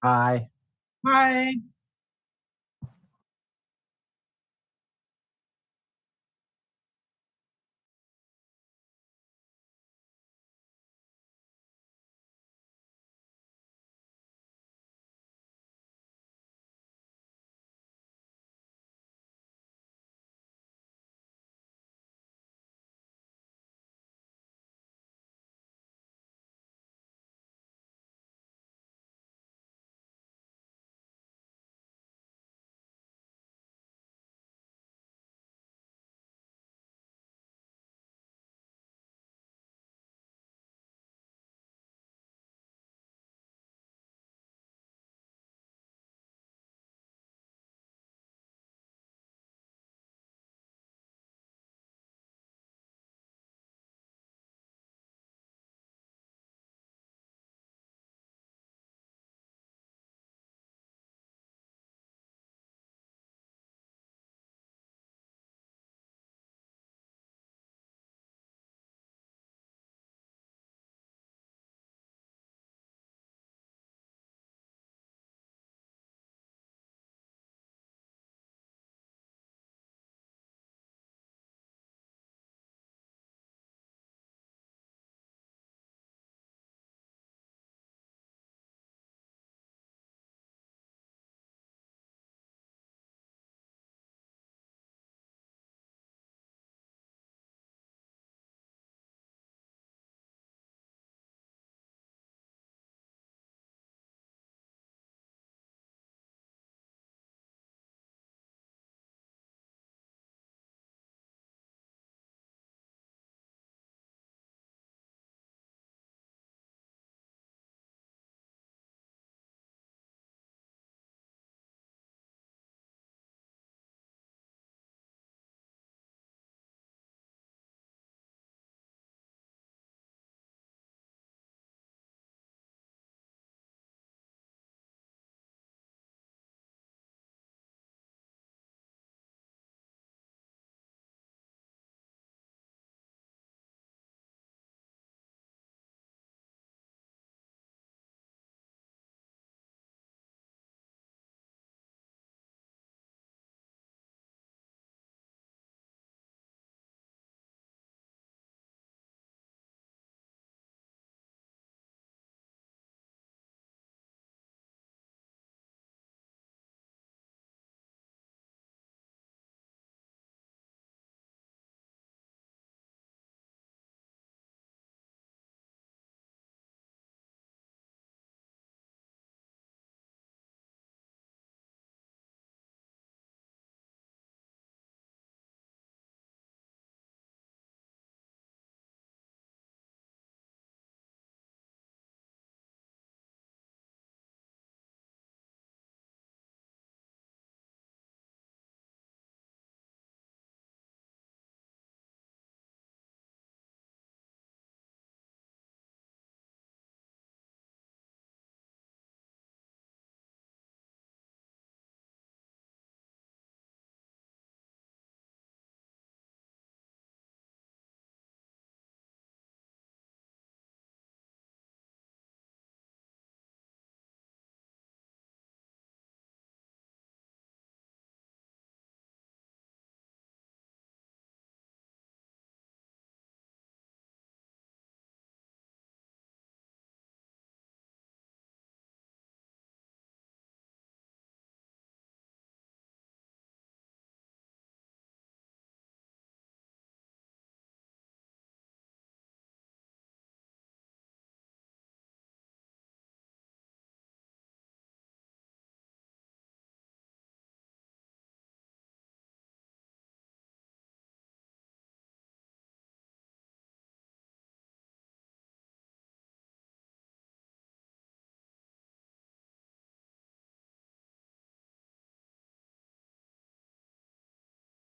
Hi. Hi.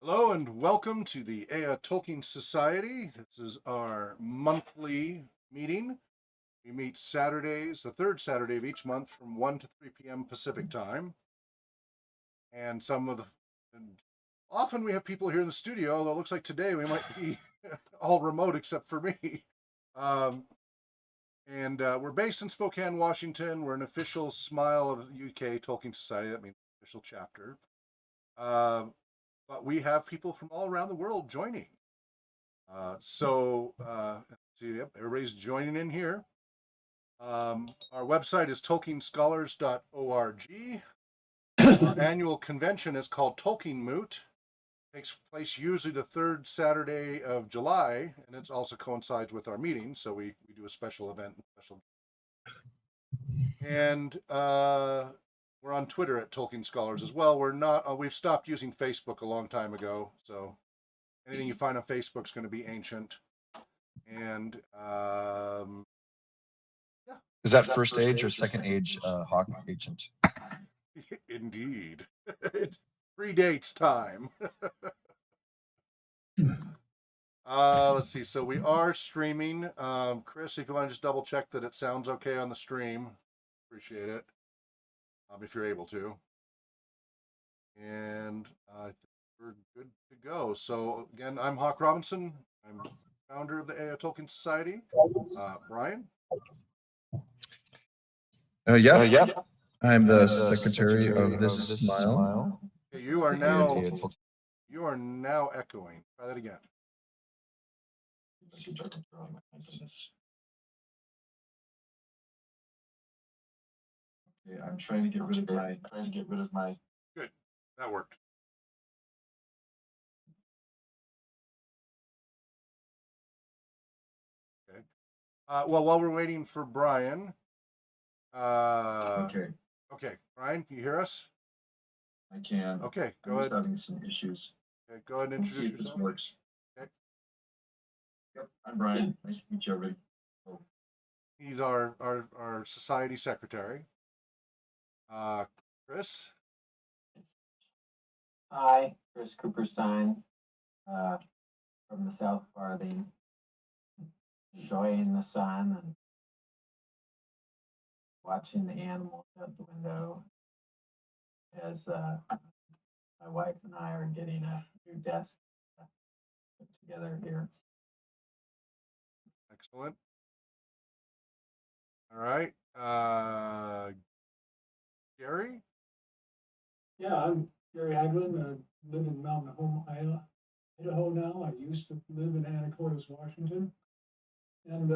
Hello and welcome to the Ea Tolkien Society. This is our monthly meeting. We meet Saturdays, the third Saturday of each month from 1 to 3 p.m. Pacific time. And some of the And often we have people here in the studio, although it looks like today we might be all remote except for me. Um, and we're based in Spokane, Washington. We're an official SMILE of the UK Tolkien Society. That means official chapter. But we have people from all around the world joining. See, yep, everybody's joining in here. Our website is tolkienscholars.org. Our annual convention is called Tolkien Moot. It takes place usually the third Saturday of July, and it also coincides with our meeting, so we do a special event. And we're on Twitter at Tolkien Scholars as well. We're not. We've stopped using Facebook a long time ago, so anything you find on Facebook is going to be ancient. And yeah. Is that first age or second age Hawk agent? Indeed. It predates time. Let's see. So we are streaming. Chris, if you want to just double check that it sounds okay on the stream, appreciate it. If you're able to. And I think we're good to go. So again, I'm Hawk Robinson. I'm founder of the Ea Tolkien Society. Brian? Yeah. I'm the secretary of this SMILE. Okay, you are now echoing. Try that again. Okay, I'm trying to get rid of my. Good. That worked. Okay. Well, while we're waiting for Brian. Okay. Okay, Brian, can you hear us? I can. Okay, go ahead. I'm just having some issues. Okay, go ahead and introduce yourself. This works. Okay. Yep, I'm Brian. Nice to meet you, everybody. Oh. He's our society secretary. Chris? Hi, Chris Cooperstein, from the South Farthing, enjoying the sun and watching the animals out the window as my wife and I are getting a new desk put together here. Excellent. All right. Gary? Yeah, I'm Gary Haglund. I live in Mountain Home, Idaho now. I used to live in Anacortes, Washington. And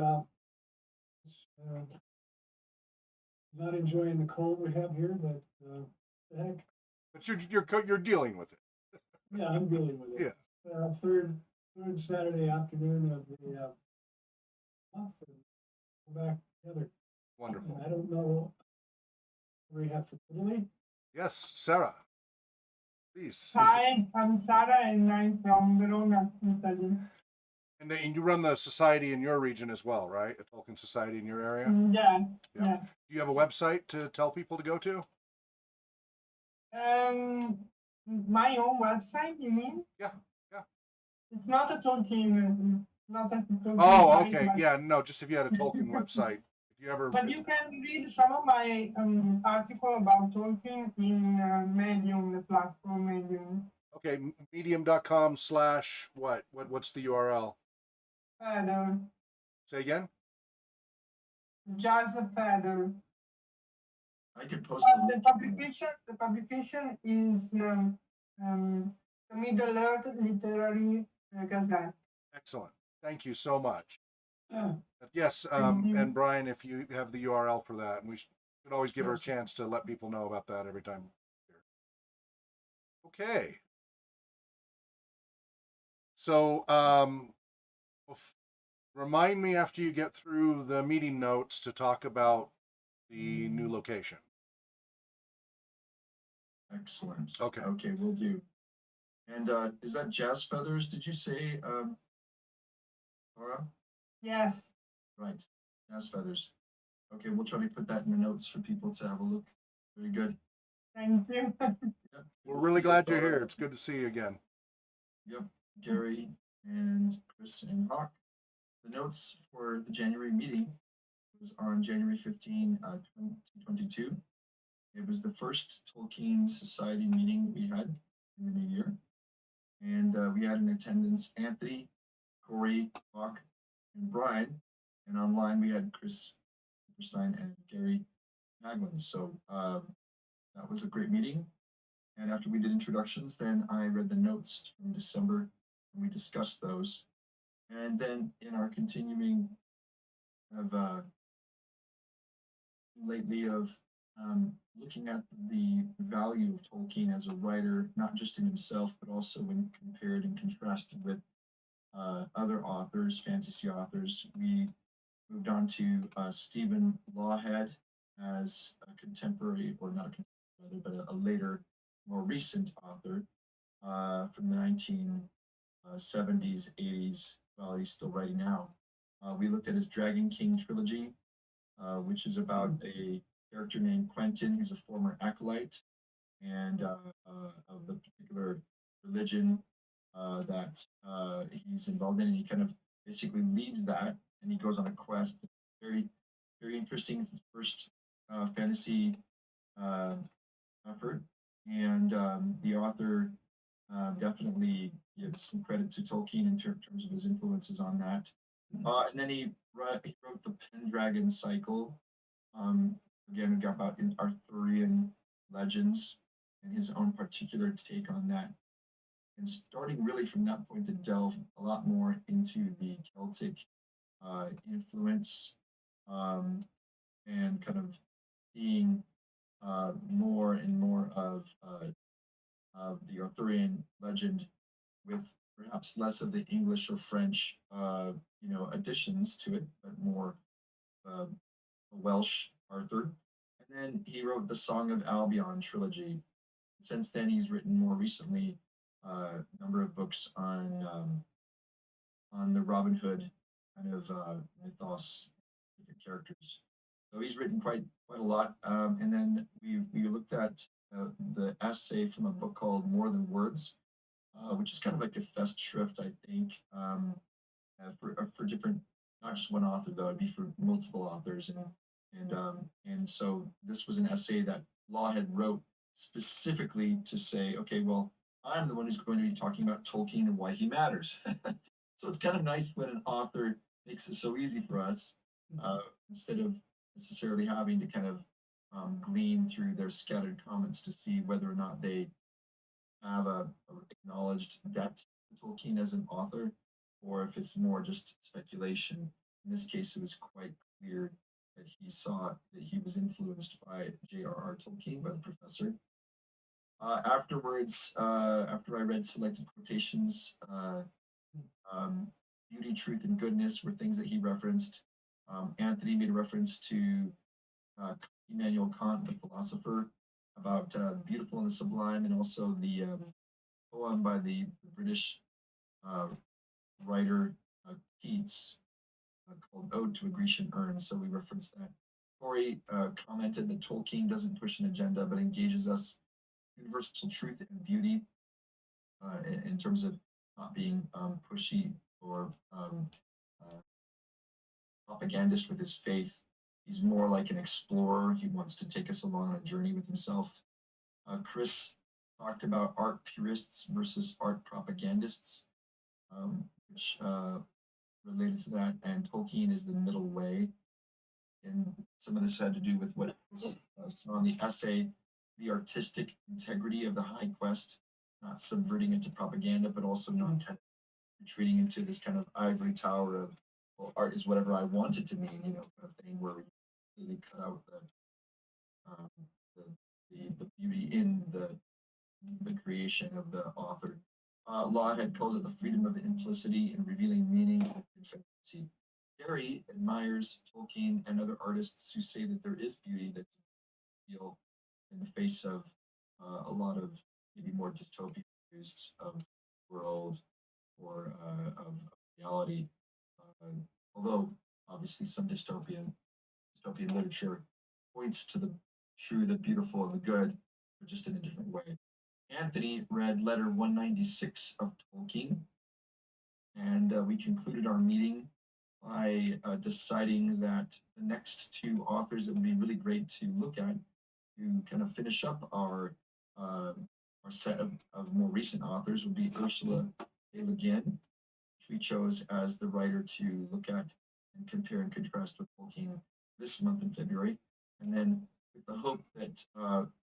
not enjoying the cold we have here, but the heck. But you're dealing with it. Yeah, I'm dealing with it. Yeah. Third Saturday afternoon of the month, and go back together. Wonderful. And I don't know. We have to Italy. Yes, Sarah. Please. Hi, I'm Sara and I'm from Verona, Italy. And you run the society in your region as well, right? A Tolkien Society in your area? Yeah. Do you have a website to tell people to go to? My own website, you mean? Yeah. It's not a Tolkien, Oh, site, okay. Yeah, no, just if you had a Tolkien website. If you ever. But you can read some of my article about Tolkien in Medium, the platform Medium. Okay, medium.com/ what? What's the URL? Feather. Say again? Just a feather. I could post The publication is the Middle Earth Literary Gazette. Excellent. Thank you so much. Yeah. Yes, and Brian, if you have the URL for that, and we should always give her a chance to let people know about that every time. Okay. So, remind me after you get through the meeting notes to talk about the new location. Excellent. Okay. Okay, we'll do. And is that Jazz Feathers, did you say, Laura? Yes. Right, Jazz Feathers. Okay, we'll try to put that in the notes for people to have a look. Very good. Thank you. Yep. We're really glad you're here. It's good to see you again. Yep, Gary and Chris and Hawk. The notes for the January meeting was on January 15, 2022. It was the first Tolkien Society meeting we had. in the new year. And we had in attendance Anthony, Corey, Bach, and Brian. And online we had Chris Stein and Gary Haglund. So that was a great meeting. And after we did introductions, then I read the notes from December and we discussed those. And then in our continuing of lately of looking at the value of Tolkien as a writer, not just in himself, but also when compared and contrasted with other authors, fantasy authors, we moved on to Stephen Lawhead as a contemporary, or not a contemporary, but a later, more recent author from the 1970s, 80s. Well, he's still writing now. We looked at his Dragon King trilogy, which is about a character named Quentin, who's a former acolyte and of the particular religion that he's involved in, and he kind of basically leaves that and he goes on a quest. Very, very interesting. It's his first fantasy effort, and the author definitely gives some credit to Tolkien in terms of his influences on that. And then he wrote the Pendragon cycle. Again, we got about Arthurian legends and his own particular take on that. And starting really from that point to delve a lot more into the Celtic influence and kind of seeing more and more of the Arthurian legend with perhaps less of the English or French, additions to it, but more Welsh Arthur. And then he wrote the Song of Albion trilogy. Since then, he's written more recently a number of books on the Robin Hood kind of mythos, different characters. So he's written quite a lot. And then we looked at the essay from a book called More Than Words, which is kind of like a Festschrift, I think, for different, not just one author though, it'd be for multiple authors, and so this was an essay that Lawhead wrote specifically to say, okay, well, I'm the one who's going to be talking about Tolkien and why he matters. So it's kind of nice when an author makes it so easy for us, instead of necessarily having to kind of glean through their scattered comments to see whether or not they have a acknowledged debt to Tolkien as an author, or if it's more just speculation. In this case, it was quite clear that he saw that he was influenced by j.r.r. Tolkien, by the professor. Afterwards, after I read selected quotations, beauty, truth, and goodness were things that he referenced. Anthony made a reference to Immanuel Kant, the philosopher, about the beautiful and the sublime, and also the poem by the British uh, writer Keats called Ode to a Grecian Urn. So we referenced that. Corey commented that Tolkien doesn't push an agenda, but engages us universal truth and beauty in terms of not being pushy or propagandist with his faith. He's more like an explorer. He wants to take us along on a journey with himself. Chris talked about art purists versus art propagandists, which related to that, and Tolkien is the middle way. And some of this had to do with what on the essay, the artistic integrity of the high quest, not subverting it to propaganda, but also not kind of retreating into this kind of ivory tower of, well, art is whatever I want it to mean, kind of thing where we really cut out um, the beauty in the creation of the author. Lawhead calls it the freedom of implicity and revealing meaning in fantasy. Gary admires Tolkien and other artists who say that there is beauty that's real in the face of a lot of maybe more dystopian views of the world or of reality. Although obviously some dystopian literature points to the true, the beautiful, and the good, but just in a different way. Anthony read letter 196 of Tolkien, and we concluded our meeting by deciding that the next two authors that would be really great to look at to kind of finish up our set of more recent authors would be Ursula Le Guin, which we chose as the writer to look at and compare and contrast with Tolkien this month in February. And then with the hope that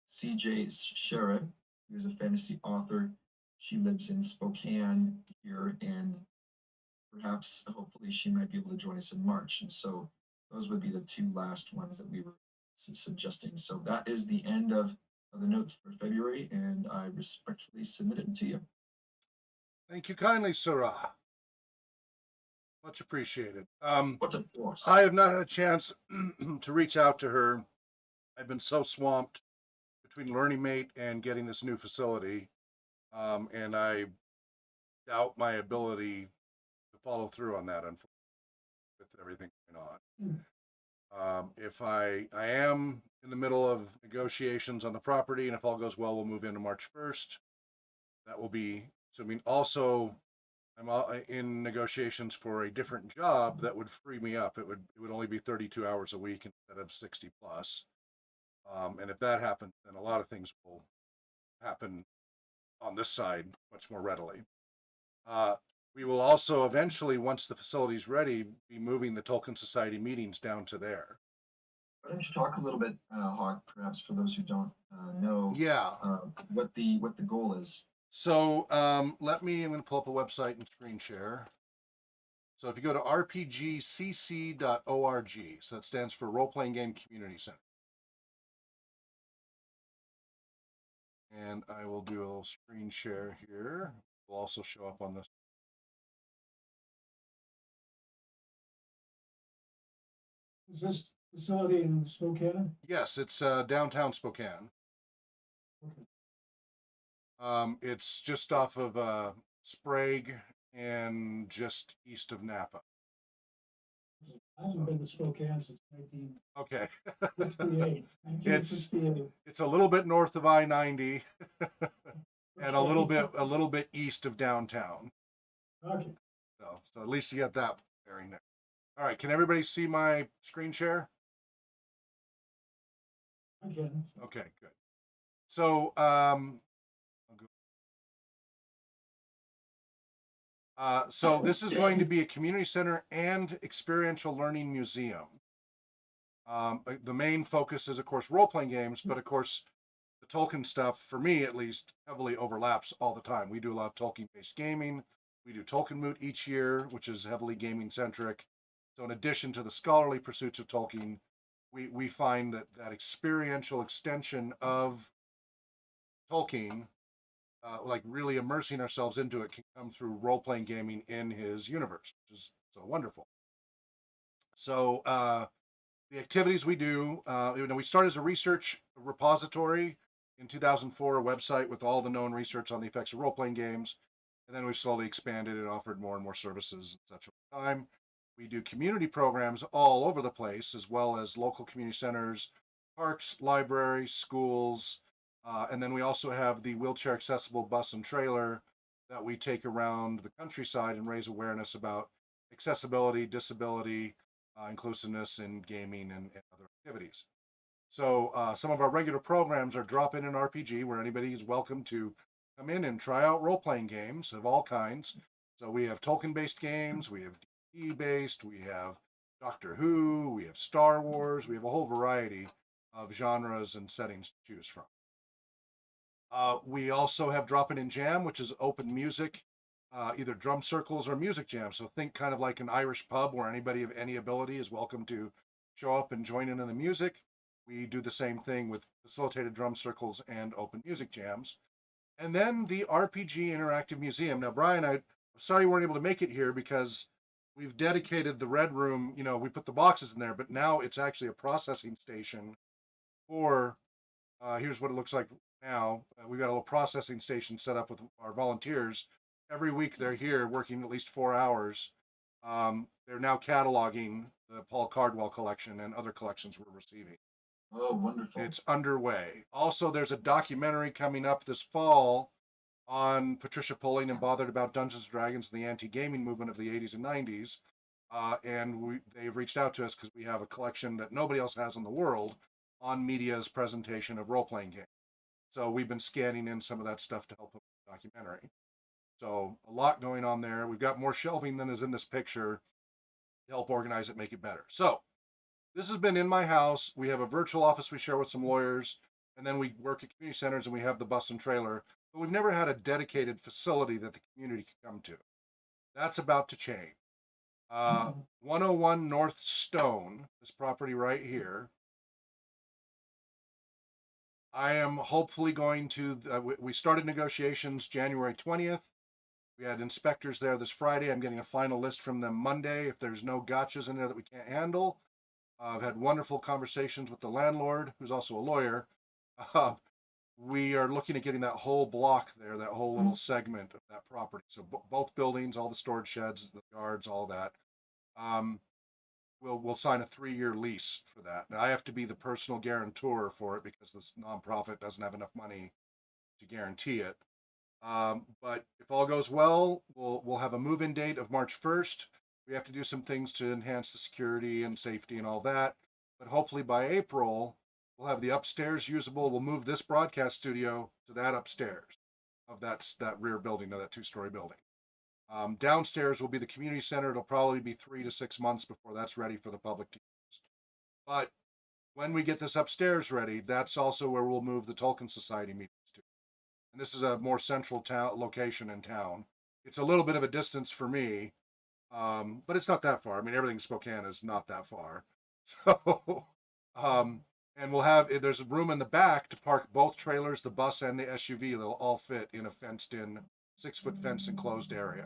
C.J. Shera, who is a fantasy author, she lives in Spokane here, and perhaps hopefully she might be able to join us in March. And so those would be the two last ones that we were suggesting. So that is the end of the notes for February, and I respectfully submit it to you. Thank you kindly, Sarah. Much appreciated. What a force. I have not had a chance to reach out to her. I've been so swamped between Learning Mate and getting this new facility, and I doubt my ability to follow through on that, unfortunately, with everything going on. If I am in the middle of negotiations on the property, and if all goes well, we'll move into March 1st. That will be, so I mean, also, I'm in negotiations for a different job that would free me up. It would only be 32 hours a week instead of 60 plus. And if that happens, then a lot of things will happen on this side much more readily. We will also eventually, once the facility's ready, be moving the Tolkien Society meetings down to there. Why don't you talk a little bit, Hawk, perhaps for those who don't know what the goal is? So I'm going to pull up a website and screen share. So if you go to rpgcc.org, so that stands for Role Playing Game Community Center. And I will do a little screen share here. It will also show up on this. Is this facility in Spokane? Yes, it's downtown Spokane. Okay. It's just off of Sprague and just east of Napa. I haven't been to Spokane since Okay. 1968. It's a little bit north of I-90 and a little bit east of downtown. Okay. So at least you got that bearing there. All right, can everybody see my screen share? Okay. Okay, good. So so this is going to be a community center and experiential learning museum. The main focus is, of course, role-playing games, but of course, the Tolkien stuff, for me at least, heavily overlaps all the time. We do a lot of Tolkien-based gaming. We do Tolkien Moot each year, which is heavily gaming-centric. So in addition to the scholarly pursuits of Tolkien, we find that experiential extension of Tolkien, like really immersing ourselves into it, can come through role-playing gaming in his universe, which is so wonderful. So the activities we do, we started as a research repository in 2004, a website with all the known research on the effects of role-playing games, and then we've slowly expanded and offered more and more services and such over time. We do community programs all over the place, as well as local community centers, parks, libraries, schools, and then we also have the wheelchair accessible bus and trailer that we take around the countryside and raise awareness about accessibility, disability, inclusiveness in gaming and other activities. So some of our regular programs are Drop In an RPG, where anybody is welcome to come in and try out role-playing games of all kinds. So we have Tolkien-based games, we have D&D-based, we have Doctor Who, we have Star Wars, we have a whole variety of genres and settings to choose from. We also have Drop In Jam, which is open music, either drum circles or music jams. So think kind of like an Irish pub where anybody of any ability is welcome to show up and join in the music. We do the same thing with facilitated drum circles and open music jams. And then the RPG Interactive Museum. Now, Brian, I'm sorry you weren't able to make it here because we've dedicated the Red Room, we put the boxes in there, but now it's actually a processing station for, here's what it looks like now. We've got a little processing station set up with our volunteers. Every week they're here working at least 4 hours. They're now cataloging the Paul Cardwell collection and other collections we're receiving. Oh, wonderful. It's underway. Also, there's a documentary coming up this fall on Patricia Pulling and Bothered About Dungeons & Dragons and the anti-gaming movement of the 80s and 90s. And they've reached out to us because we have a collection that nobody else has in the world on media's presentation of role-playing games. So we've been scanning in some of that stuff to help with the documentary. So a lot going on there. We've got more shelving than is in this picture to help organize it, make it better. So this has been in my house. We have a virtual office we share with some lawyers, and then we work at community centers and we have the bus and trailer, but we've never had a dedicated facility that the community can come to. That's about to change. 101 North Stone, this property right here. I am hopefully going to, we started negotiations January 20th. We had inspectors there this Friday. I'm getting a final list from them Monday. If there's no gotchas in there that we can't handle, I've had wonderful conversations with the landlord, who's also a lawyer. Uh, we are looking at getting that whole block there, that whole little segment of that property. So both buildings, all the storage sheds, the yards, all that. We'll sign a 3-year lease for that. Now, I have to be the personal guarantor for it because this nonprofit doesn't have enough money to guarantee it. But if all goes well, we'll have a move-in date of March 1st. We have to do some things to enhance the security and safety and all that. But hopefully by April, we'll have the upstairs usable. We'll move this broadcast studio to that upstairs of that rear building, of that 2-story building. Downstairs will be the community center. It'll probably be 3 to 6 months before that's ready for the public to use. But when we get this upstairs ready, that's also where we'll move the Tolkien Society meetings to. And this is a more central location in town. It's a little bit of a distance for me, but it's not that far. I mean, everything in Spokane is not that far. So, and there's a room in the back to park both trailers, the bus and the SUV. They'll all fit in a fenced-in 6-foot fence enclosed area.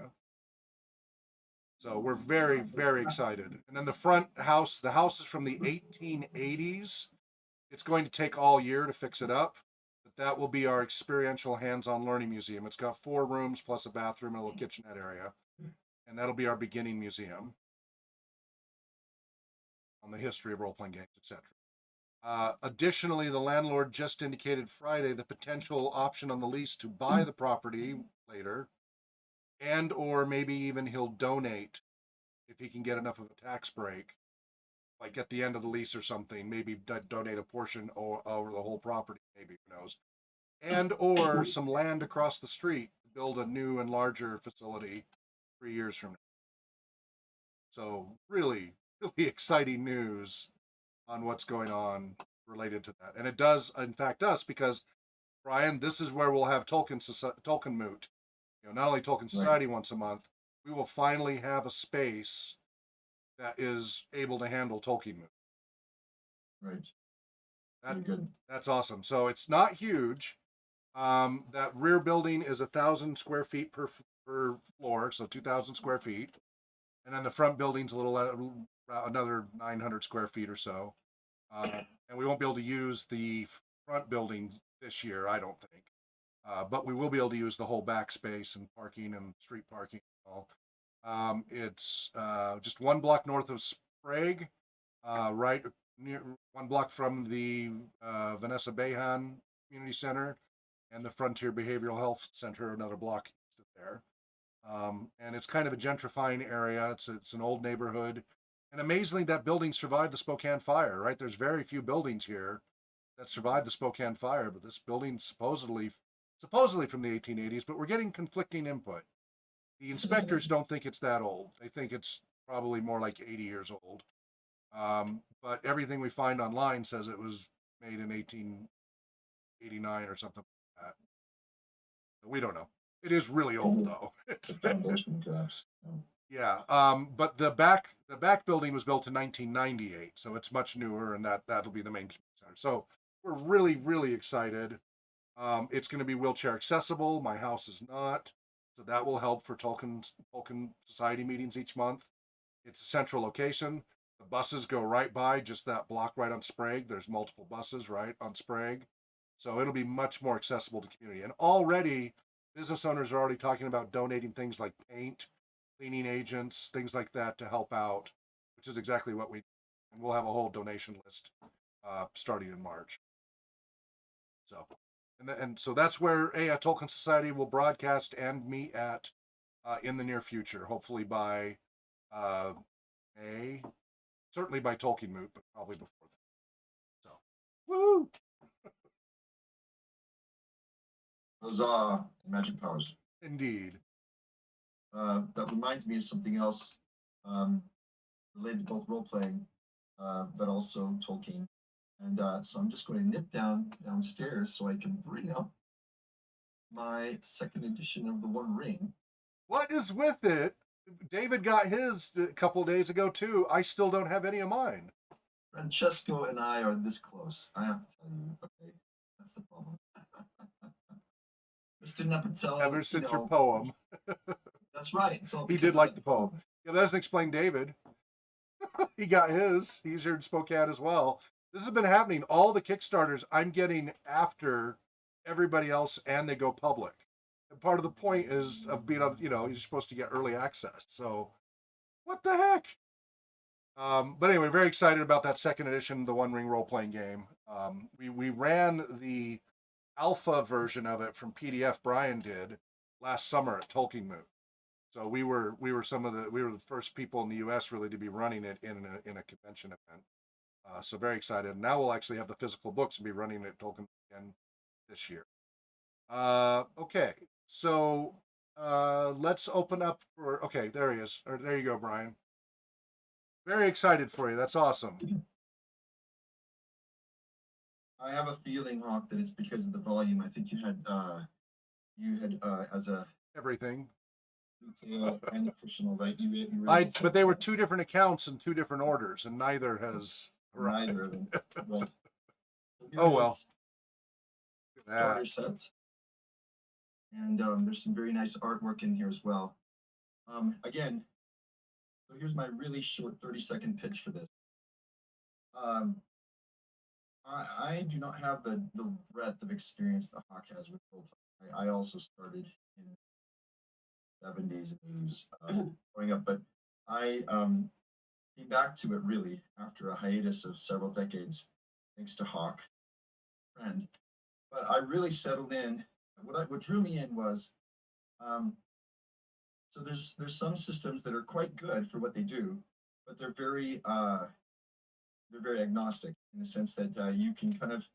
So we're very, very excited. And then the front house, the house is from the 1880s. It's going to take all year to fix it up, but that will be our experiential hands-on learning museum. It's got 4 rooms plus a bathroom and a little kitchenette area. And that'll be our beginning museum on the history of role-playing games, etc. Additionally, the landlord just indicated Friday the potential option on the lease to buy the property later, and or maybe even he'll donate if he can get enough of a tax break, like at the end of the lease or something, maybe donate a portion over the whole property, maybe, who knows, and or some land across the street, build a new and larger facility 3 years from now. So really, really exciting news on what's going on related to that. And it does, in fact, us, because, Brian, this is where we'll have Tolkien Moot. Not only Tolkien Society once a month, we will finally have a space that is able to handle Tolkien Moot. Right. Very good. That's awesome. So it's not huge. That rear building is 1,000 square feet per floor, so 2,000 square feet. And then the front building's another 900 square feet or so. And we won't be able to use the front building this year, I don't think. But we will be able to use the whole back space and parking and street parking and all. It's just 1 block north of Sprague, right near 1 block from the Vanessa Behan Community Center and the Frontier Behavioral Health Center, another block east of there. And it's kind of a gentrifying area. It's an old neighborhood. And amazingly, that building survived the Spokane fire, right? There's very few buildings here that survived the Spokane fire, but this building supposedly from the 1880s, but we're getting conflicting input. The inspectors don't think it's that old. They think it's probably more like 80 years old. But everything we find online says it was made in 1889 or something like that. So we don't know. It is really old, though. It's a foundation collapse. Yeah. But the back building was built in 1998, so it's much newer, and that'll be the main community center. So we're really, really excited. It's going to be wheelchair accessible. My house is not, so that will help for Tolkien Society meetings each month. It's a central location. The buses go right by just that block right on Sprague. There's multiple buses right on Sprague, so it'll be much more accessible to community. And already, business owners are already talking about donating things like paint, cleaning agents, things like that to help out, which is exactly what we. And we'll have a whole donation list starting in March. So. And so that's where Ea Tolkien Society will broadcast and meet at in the near future, hopefully by May, certainly by Tolkien Moot, but probably before then. So, woo! Huzzah! Magic powers. Indeed. That reminds me of something else related to both role playing, but also Tolkien. And so I'm just going to nip downstairs so I can bring up my second edition of the One Ring. What is with it? David got his a couple of days ago too. I still don't have any of mine. Francesco and I are this close. I have to tell you, okay, that's the problem. This didn't happen until Ever since your poem. That's right. So He did like the poem. Yeah, that doesn't explain David. He got his. He's here in Spokane as well. This has been happening. All the Kickstarters I'm getting after everybody else, and they go public. And part of the point is of being, you're supposed to get early access. So, what the heck? But anyway, very excited about that second edition, the One Ring role playing game. We ran the alpha version of it from PDF. Brian did last summer at Tolkien Moot. So we were the first people in the U.S. really to be running it in a convention event. So very excited. Now we'll actually have the physical books and be running it at Tolkien again this year. Okay, so let's open up for. Okay, there he is. Or there you go, Brian. Very excited for you. That's awesome. I have a feeling, Hawk, that it's because of the volume. I think you had as a Everything. detail and additional, right? You But they were two different accounts in two different orders, and neither has arrived. neither of them. Right. Oh well. Starter set. And there's some very nice artwork in here as well. Again, so here's my really short 30-second pitch for this. I do not have the breadth of experience that Hawk has with roleplay. I also started in 70s and 80s growing up, but I came back to it really after a hiatus of several decades, thanks to Hawk, friend. But I really settled in. What drew me in was, so there's some systems that are quite good for what they do, but they're very agnostic in the sense that you can kind of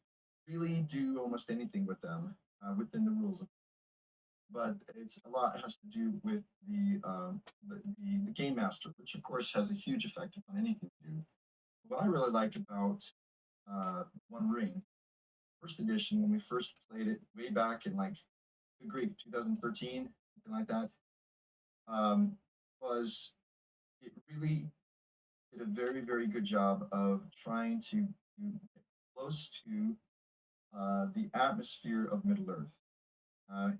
really do almost anything with them within the rules. But it's a lot has to do with the game master, which of course has a huge effect on anything you do. What I really like about One Ring, first edition, when we first played it way back in like, good grief, 2013, something like that, was it really did a very, very good job of trying to get close to the atmosphere of Middle Earth.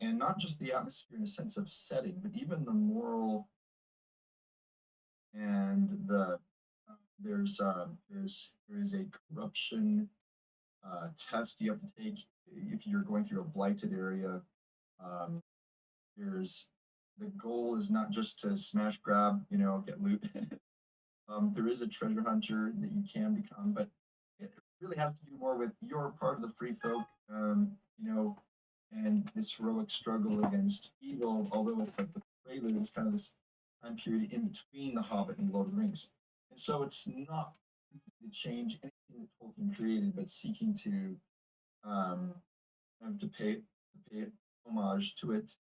And not just the atmosphere in a sense of setting, but even the moral and there is a corruption test you have to take if you're going through a blighted area. There's the goal is not just to smash grab, get loot. There is a treasure hunter that you can become, but it really has to do more with you're part of the free folk, and this heroic struggle against evil, although it's like the prelude, it's kind of this time period in between The Hobbit and Lord of the Rings. And so it's not to change anything that Tolkien created, but seeking to pay homage to it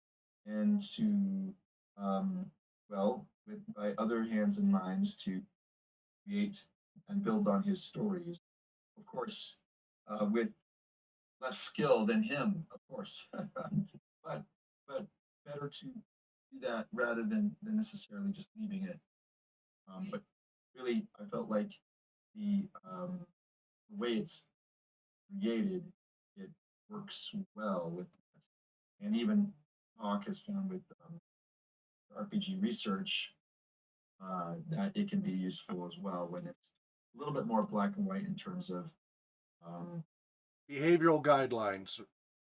and to by other hands and minds to create and build on his stories, of course, with less skill than him, of course, but better to do that rather than necessarily just leaving it. But really, I felt like the way it's created, it works well with that. And even Hawk has found with RPG research that it can be useful as well when it's a little bit more black and white in terms of behavioral guidelines.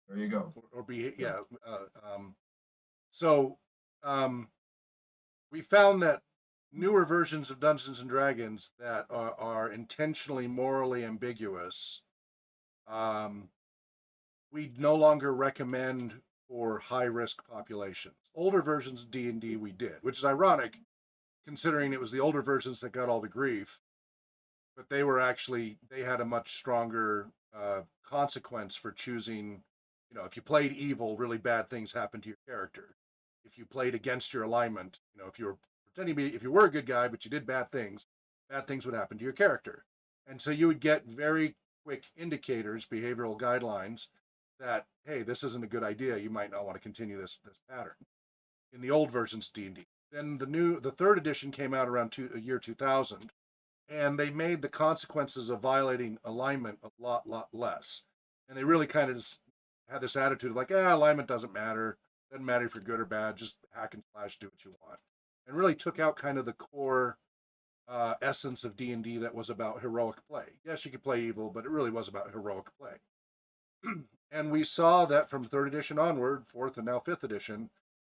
There you go. So we found that newer versions of Dungeons and Dragons that are intentionally morally ambiguous, we no longer recommend for high-risk populations. Older versions of D&D we did, which is ironic considering it was the older versions that got all the grief, but they had a much stronger consequence for choosing, if you played evil, really bad things happen to your character. If you played against your alignment, if you were pretending to be, if you were a good guy but you did bad things would happen to your character. And so you would get very quick indicators, behavioral guidelines that, hey, this isn't a good idea. You might not want to continue this pattern. In the old versions of D&D. Then the third edition came out around year 2000, and they made the consequences of violating alignment a lot less. And they really kind of just had this attitude of like, alignment doesn't matter. Doesn't matter if you're good or bad. Just hack and slash, do what you want. And really took out kind of the core essence of D&D that was about heroic play. Yes, you could play evil, but it really was about heroic play. And we saw that from 3rd edition onward, 4th and now 5th edition,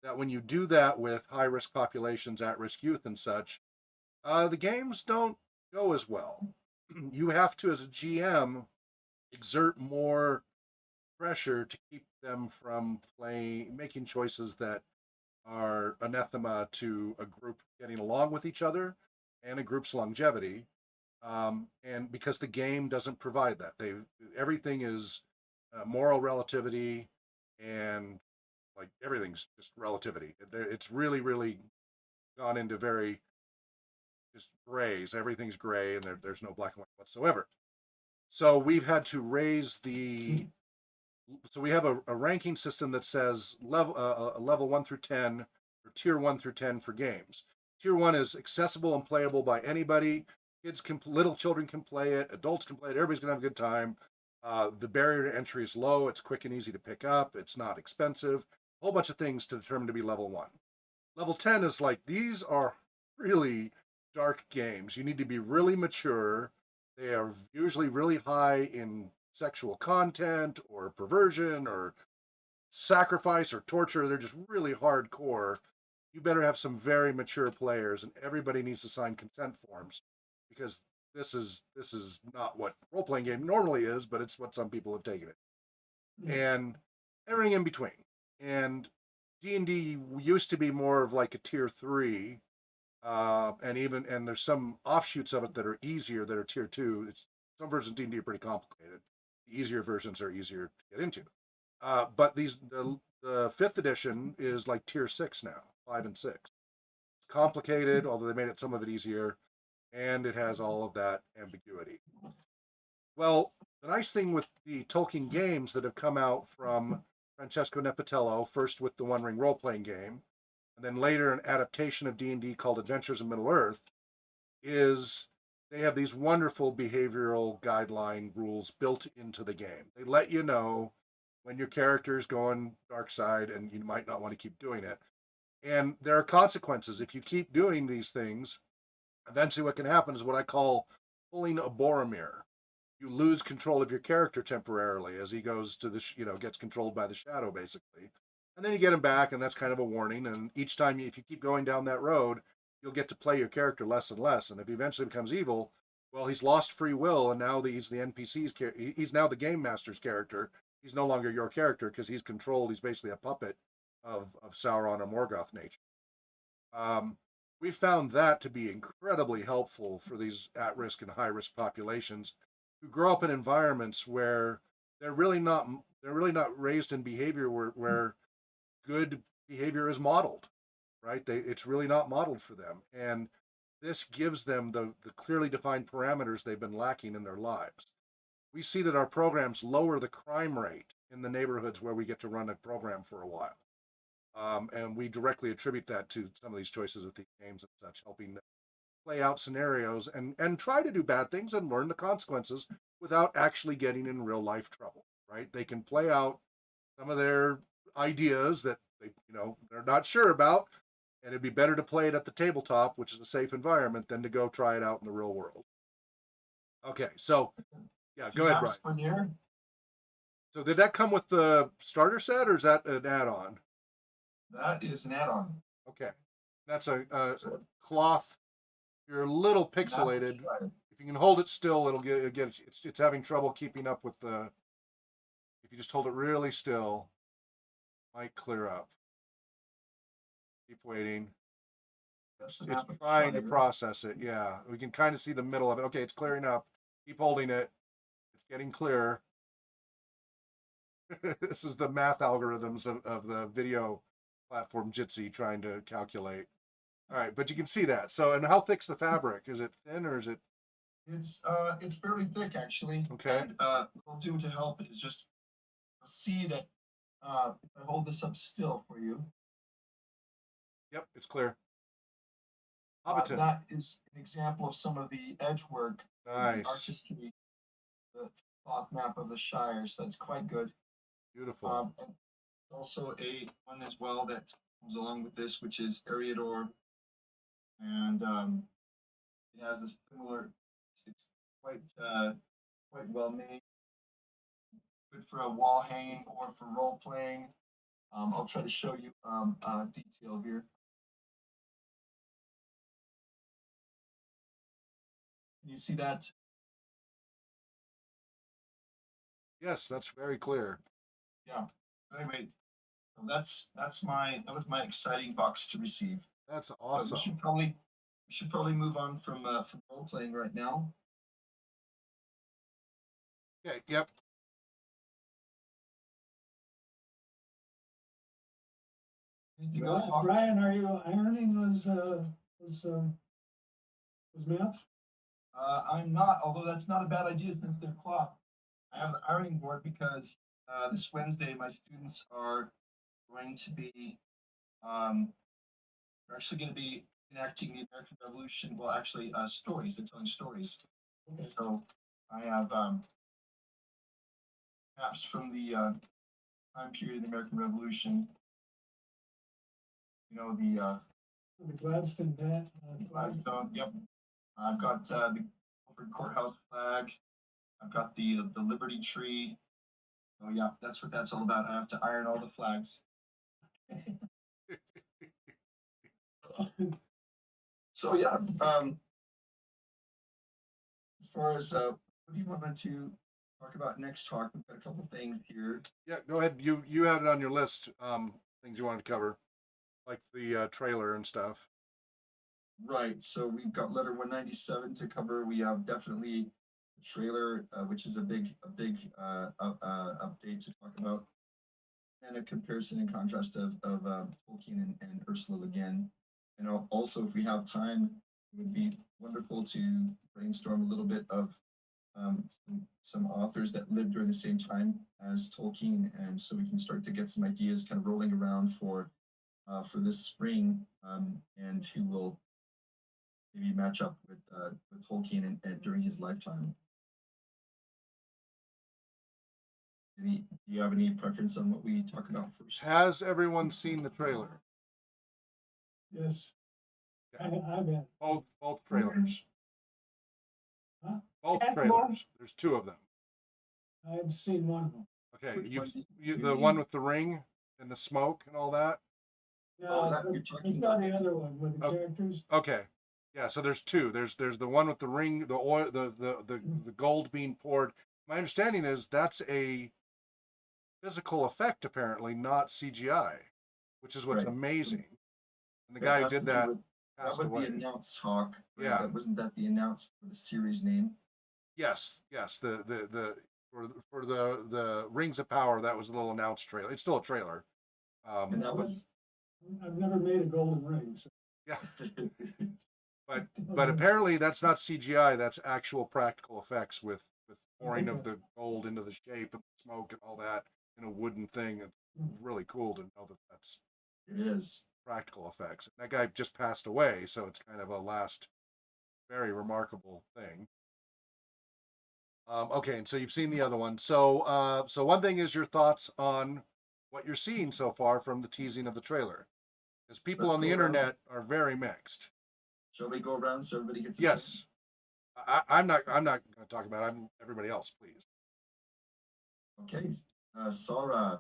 that when you do that with high-risk populations, at-risk youth and such, the games don't go as well. You have to, as a GM, exert more pressure to keep them from making choices that are anathema to a group getting along with each other and a group's longevity. And because the game doesn't provide that, everything is moral relativity, and like everything's just relativity. It's really, really gone into very just grays. Everything's gray, and there's no black and white whatsoever. So we've had to raise the. So we have a ranking system that says level 1 through 10, or tier 1 through 10 for games. Tier 1 is accessible and playable by anybody. Little children can play it. Adults can play it. Everybody's gonna have a good time. The barrier to entry is low. It's quick and easy to pick up. It's not expensive. A whole bunch of things to determine to be level 1. Level 10 is like, these are really dark games. You need to be really mature. They are usually really high in sexual content or perversion or sacrifice or torture. They're just really hardcore. You better have some very mature players, and everybody needs to sign consent forms, because this is not what role-playing game normally is, but it's what some people have taken it. And everything in between. And D&D used to be more of like a tier 3, and there's some offshoots of it that are easier, that are tier 2. Some versions of D&D are pretty complicated. The easier versions are easier to get into. But the 5th edition is like tier 6 now, 5 and 6. It's complicated, although they made some of it easier, and it has all of that ambiguity. Well, the nice thing with the Tolkien games that have come out from Francesco Nepitello, first with the One Ring role-playing game, and then later an adaptation of D&D called Adventures in Middle-earth, is they have these wonderful behavioral guideline rules built into the game. They let you know when your character is going dark side and you might not want to keep doing it. And there are consequences. If you keep doing these things, eventually what can happen is what I call pulling a Boromir. You lose control of your character temporarily as he goes to gets controlled by the shadow, basically. And then you get him back, and that's kind of a warning. And each time, if you keep going down that road, you'll get to play your character less and less. And if he eventually becomes evil, well, he's lost free will, and now he's the NPC's he's now the game master's character. He's no longer your character because he's controlled. He's basically a puppet of Sauron or Morgoth nature. We found that to be incredibly helpful for these at-risk and high-risk populations who grow up in environments where they're really not raised in behavior where good behavior is modeled, right? It's really not modeled for them, and this gives them the clearly defined parameters they've been lacking in their lives. We see that our programs lower the crime rate in the neighborhoods where we get to run a program for a while. And we directly attribute that to some of these choices with these games and such, helping them play out scenarios and try to do bad things and learn the consequences without actually getting in real life trouble, right? They can play out some of their ideas that they're not sure about, and it'd be better to play it at the tabletop, which is a safe environment, than to go try it out in the real world. Okay, so yeah, go ahead, Brian. So did that come with the starter set, or is that an add-on? That is an add-on. Okay, that's a cloth. You're a little pixelated. If you can hold it still, it'll get it's having trouble keeping up with the. If you just hold it really still, might clear up. Keep waiting. It's trying to process it. Yeah, we can kind of see the middle of it. Okay, it's clearing up. Keep holding it. It's getting clearer. This is the math algorithms of the video platform Jitsi trying to calculate. All right, but you can see that. So, and how thick's the fabric? Is it thin or is it? It's fairly thick actually. Okay. And what I'll do to help is just see that if I hold this up still for you, Yep, it's clear. Hobbiton. that is an example of some of the edge work, the Nice. artistry, the cloth map of the Shire. So that's quite good. Beautiful. And also a one as well that comes along with this, which is Eriador, and it has this similar. It's quite well made. Good for a wall hanging or for role playing. I'll try to show you detail here. Can you see that? Yes, that's very clear. Yeah. Anyway, so that was my exciting box to receive. That's But awesome. we should probably move on from role playing right now. Okay, yep. Anything else, Hawk? Brian, are you ironing those maps? I'm not, although that's not a bad idea since they're cloth. I have the ironing board because this Wednesday my students are going to be they're actually going to be enacting the American Revolution. Well, actually, stories. They're telling stories. Okay. So I have maps from the time period of the American Revolution. You know The Gladstone flag. Gladstone. Yep. I've got the Guilford Courthouse flag. I've got the Liberty Tree. Oh yeah, that's what that's all about. I have to iron all the flags. So yeah, as far as what do you want to talk about next, Talk? We've got a couple things here. Yeah, go ahead. You had it on your list. Things you wanted to cover, like the trailer and stuff. Right. So we've got letter 197 to cover. We have definitely the trailer, which is a big update to talk about, and a comparison and contrast of Tolkien and Ursula Le Guin. And also, if we have time, it would be wonderful to brainstorm a little bit of some authors that lived during the same time as Tolkien, and so we can start to get some ideas kind of rolling around for this spring, and who will maybe match up with Tolkien and during his lifetime. Do you have any preference on what we talk about first? Has everyone seen the trailer? Yes. Okay. I've been. Both trailers. Huh? Both Yes, trailers. both. There's two of them. I've seen one of them. Okay, Which one do you you the mean? one with the ring and the smoke and all that. Oh, Yeah, that you're talking there's got about? the other one with the Oh. characters. Okay, yeah. So there's two. There's the one with the ring, the oil, the gold being poured. My understanding is that's a physical effect, apparently, not CGI, which is what's Right. amazing. And the That guy who has to did do that with- That passed was away. the announce Hawk. Right? Yeah. That wasn't that the announce for the series name. Yes. The for the Rings of Power, that was a little announced trailer. It's still a trailer. And that was I've never made a golden ring. So. Yeah. But apparently that's not CGI. That's actual practical effects with pouring of the gold into the shape and the smoke and all that in a wooden thing. It's really cool to know that that's it is. practical effects. That guy just passed away, so it's kind of a last very remarkable thing. Okay, and so you've seen the other one. So one thing is your thoughts on what you're seeing so far from the teasing of the trailer, because people Let's on the go around. internet are very mixed. Shall we go around so everybody gets a Yes, I'm not going to talk about it. Everybody else, please. Okay. Sara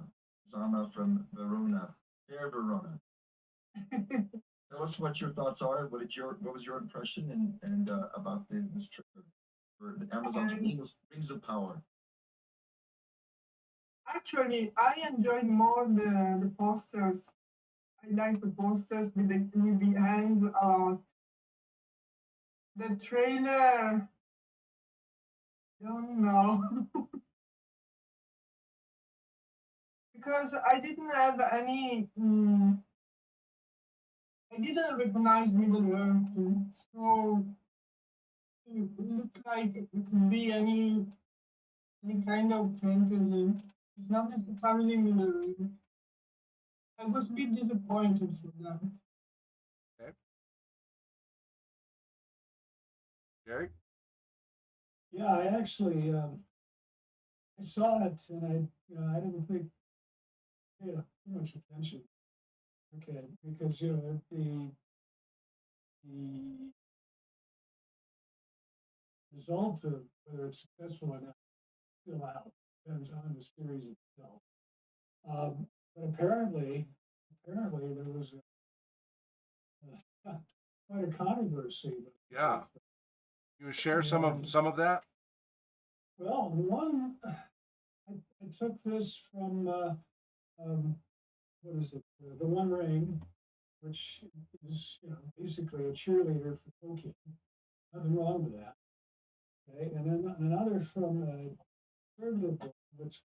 Zama from Verona. Fair Verona. Tell us what your thoughts are. What was your impression and about this trailer for the Amazon's Rings of Power? Actually, I enjoyed more the posters. I like the posters with the hands a lot. The trailer, don't know. because I didn't have any. I didn't recognize Middle Earth, so it looked like it could be any kind of fantasy. It's not necessarily Middle Earth. I was a bit disappointed for that. Okay. Gary? Yeah, I actually I saw it and I didn't think pay too much attention. Okay, because the result of whether it's successful or not still out depends on the series itself. But apparently there was quite a controversy. Yeah. You would share And, some of that? well, one I took this from what is it? The One Ring, which is basically a cheerleader for Tolkien. Nothing wrong with that. Okay, and then another from a conservative book, which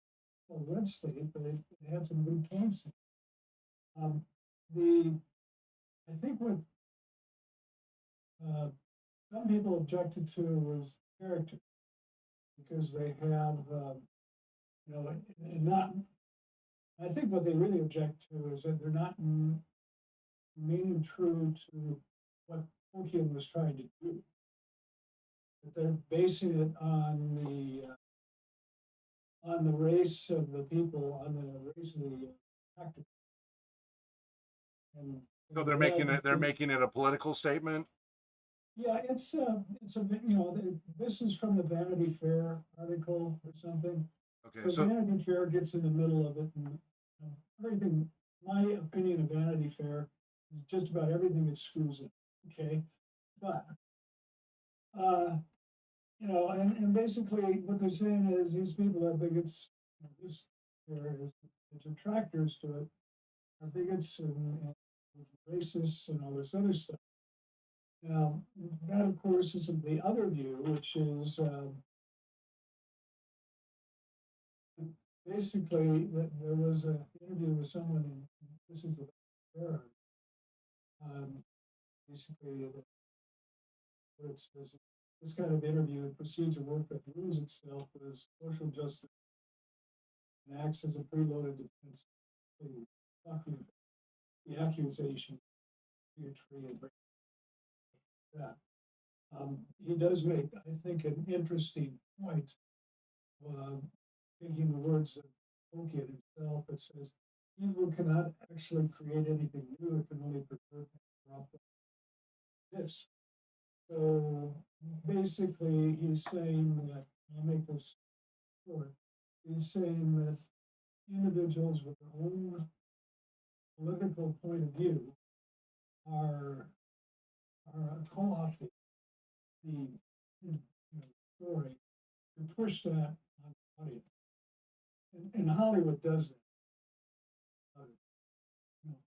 called Red State, but it had some good points. Um, the I think what uh, some people objected to was character because they have and not. I think what they really object to is that they're not remaining true to what Tolkien was trying to do. That they're basing it on the race of the people, on the race of the actors. And So they're making it a political statement? yeah, it's this is from the Vanity Fair article or something. Okay, So Vanity Fair gets in the middle of it, and everything. My opinion of Vanity Fair is just about everything that screws it. Okay, but and basically what they're saying is these people are bigots. This there is the detractors to it are bigots and racists and all this other stuff. Now, that of course is the other view, which is basically that there was an interview with someone, and this is the j.r.r. Basically, what it says, this kind of interview proceeds a work that rules itself as social justice and acts as a preloaded defense. Talking the accusation, bigotry, and that. He does make, I think, an interesting point, taking the words of Tolkien himself, that says, evil cannot actually create anything new, it can only pervert and corrupt this. So basically, he's saying that, I'll make this short, he's saying that individuals with their own political point of view are, are co-opting the story to push that on the audience. And Hollywood does that. You know,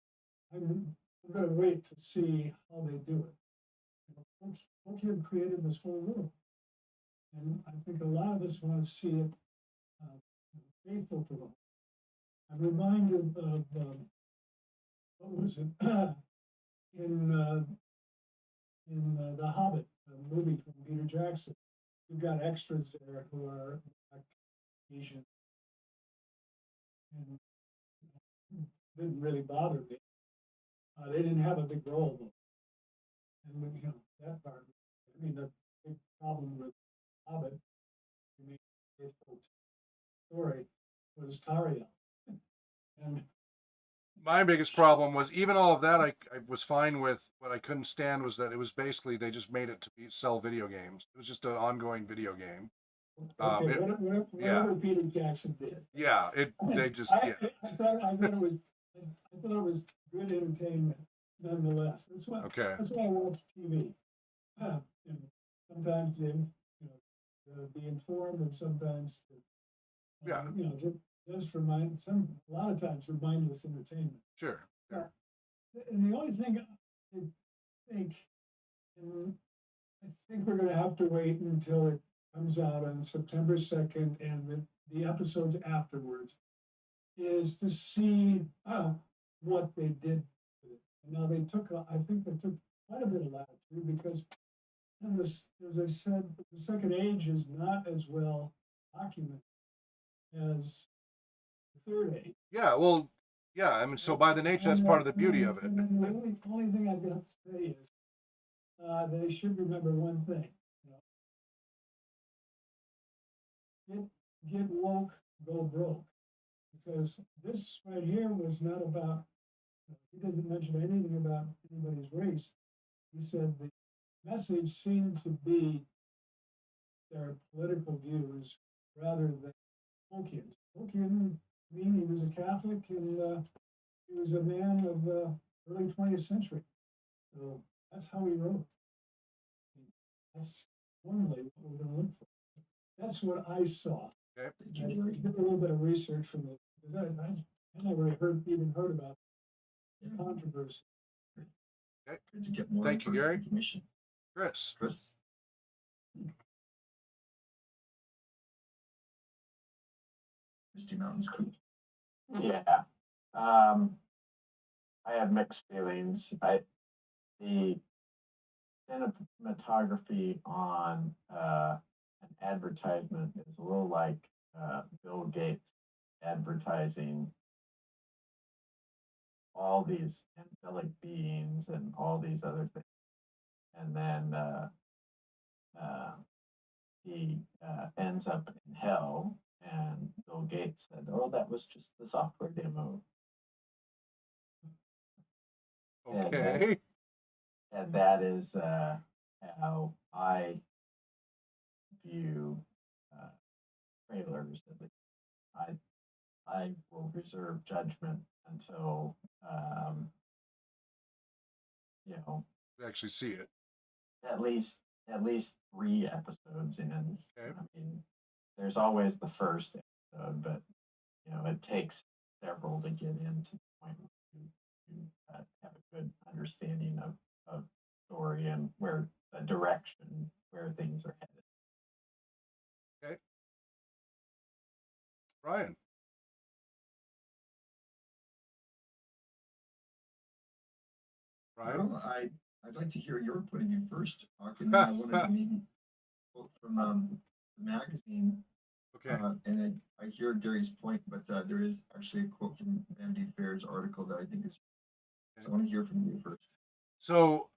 I'm going to wait to see how they do it. Tolkien created this whole world, and I think a lot of us want to see it faithful to them. I'm reminded of what was it in The Hobbit, a movie from Peter Jackson. You've got extras there who are like Asian, and didn't really bother me. They didn't have a big role though. And that part, I mean, the big problem with Hobbit, to me, faithful story, was Tario. And My biggest problem was even all of that I was fine with. What I couldn't stand was that it was basically they just made it to sell video games. It was just an ongoing video game. okay, whatever Peter Jackson did. Yeah, they just I thought it was good entertainment nonetheless. That's why Okay. That's why I watch TV. And sometimes to be informed, and sometimes Yeah. Just for a lot of times for mindless entertainment. Sure. And the only thing I think, and I think we're going to have to wait until it comes out on September 2nd and the episodes afterwards, is to see what they did with it. Now they took, I think they took quite a bit of latitude because, as I said, the Second Age is not as well documented as the Third Age. Yeah, well, yeah. I mean, so by the nature, that's part of the beauty of it. And the only thing I've got to say is they should remember one thing. Get woke, go broke. Because this right here was not about, he doesn't mention anything about anybody's race. He said the message seemed to be their political views rather than Tolkien's. Tolkien, I mean, he was a Catholic and he was a man of the early 20th century. So that's how he wrote. That's normally what we're going to look for. That's what I saw. Okay. Thank I you, Gary. did a little bit of research from it because I never even heard about Yeah, the controversy. good to get more Thank you, Gary. information. Chris. Chris? Misty Mountains Coop. Yeah. I have mixed feelings. The cinematography on an advertisement is a little like Bill Gates advertising all these angelic beings and all these other things. And then he ends up in hell, and Bill Gates said, "Oh, that was just the software demo." Okay. And that is how I view trailers. At least I will reserve judgment until you know We actually see it. at least 3 episodes in. Okay. I mean, there's always the first episode, but it takes several to get into the point where you have a good understanding of story and where the direction where things are headed. Okay. Brian. Brian. Well, I'd like to hear your point of view first, Hawk, and then I wanted to maybe quote from the magazine. Okay. And I hear Gary's point, but there is actually a quote from Vanity Fair's article that I think is. So I want to hear from you first. So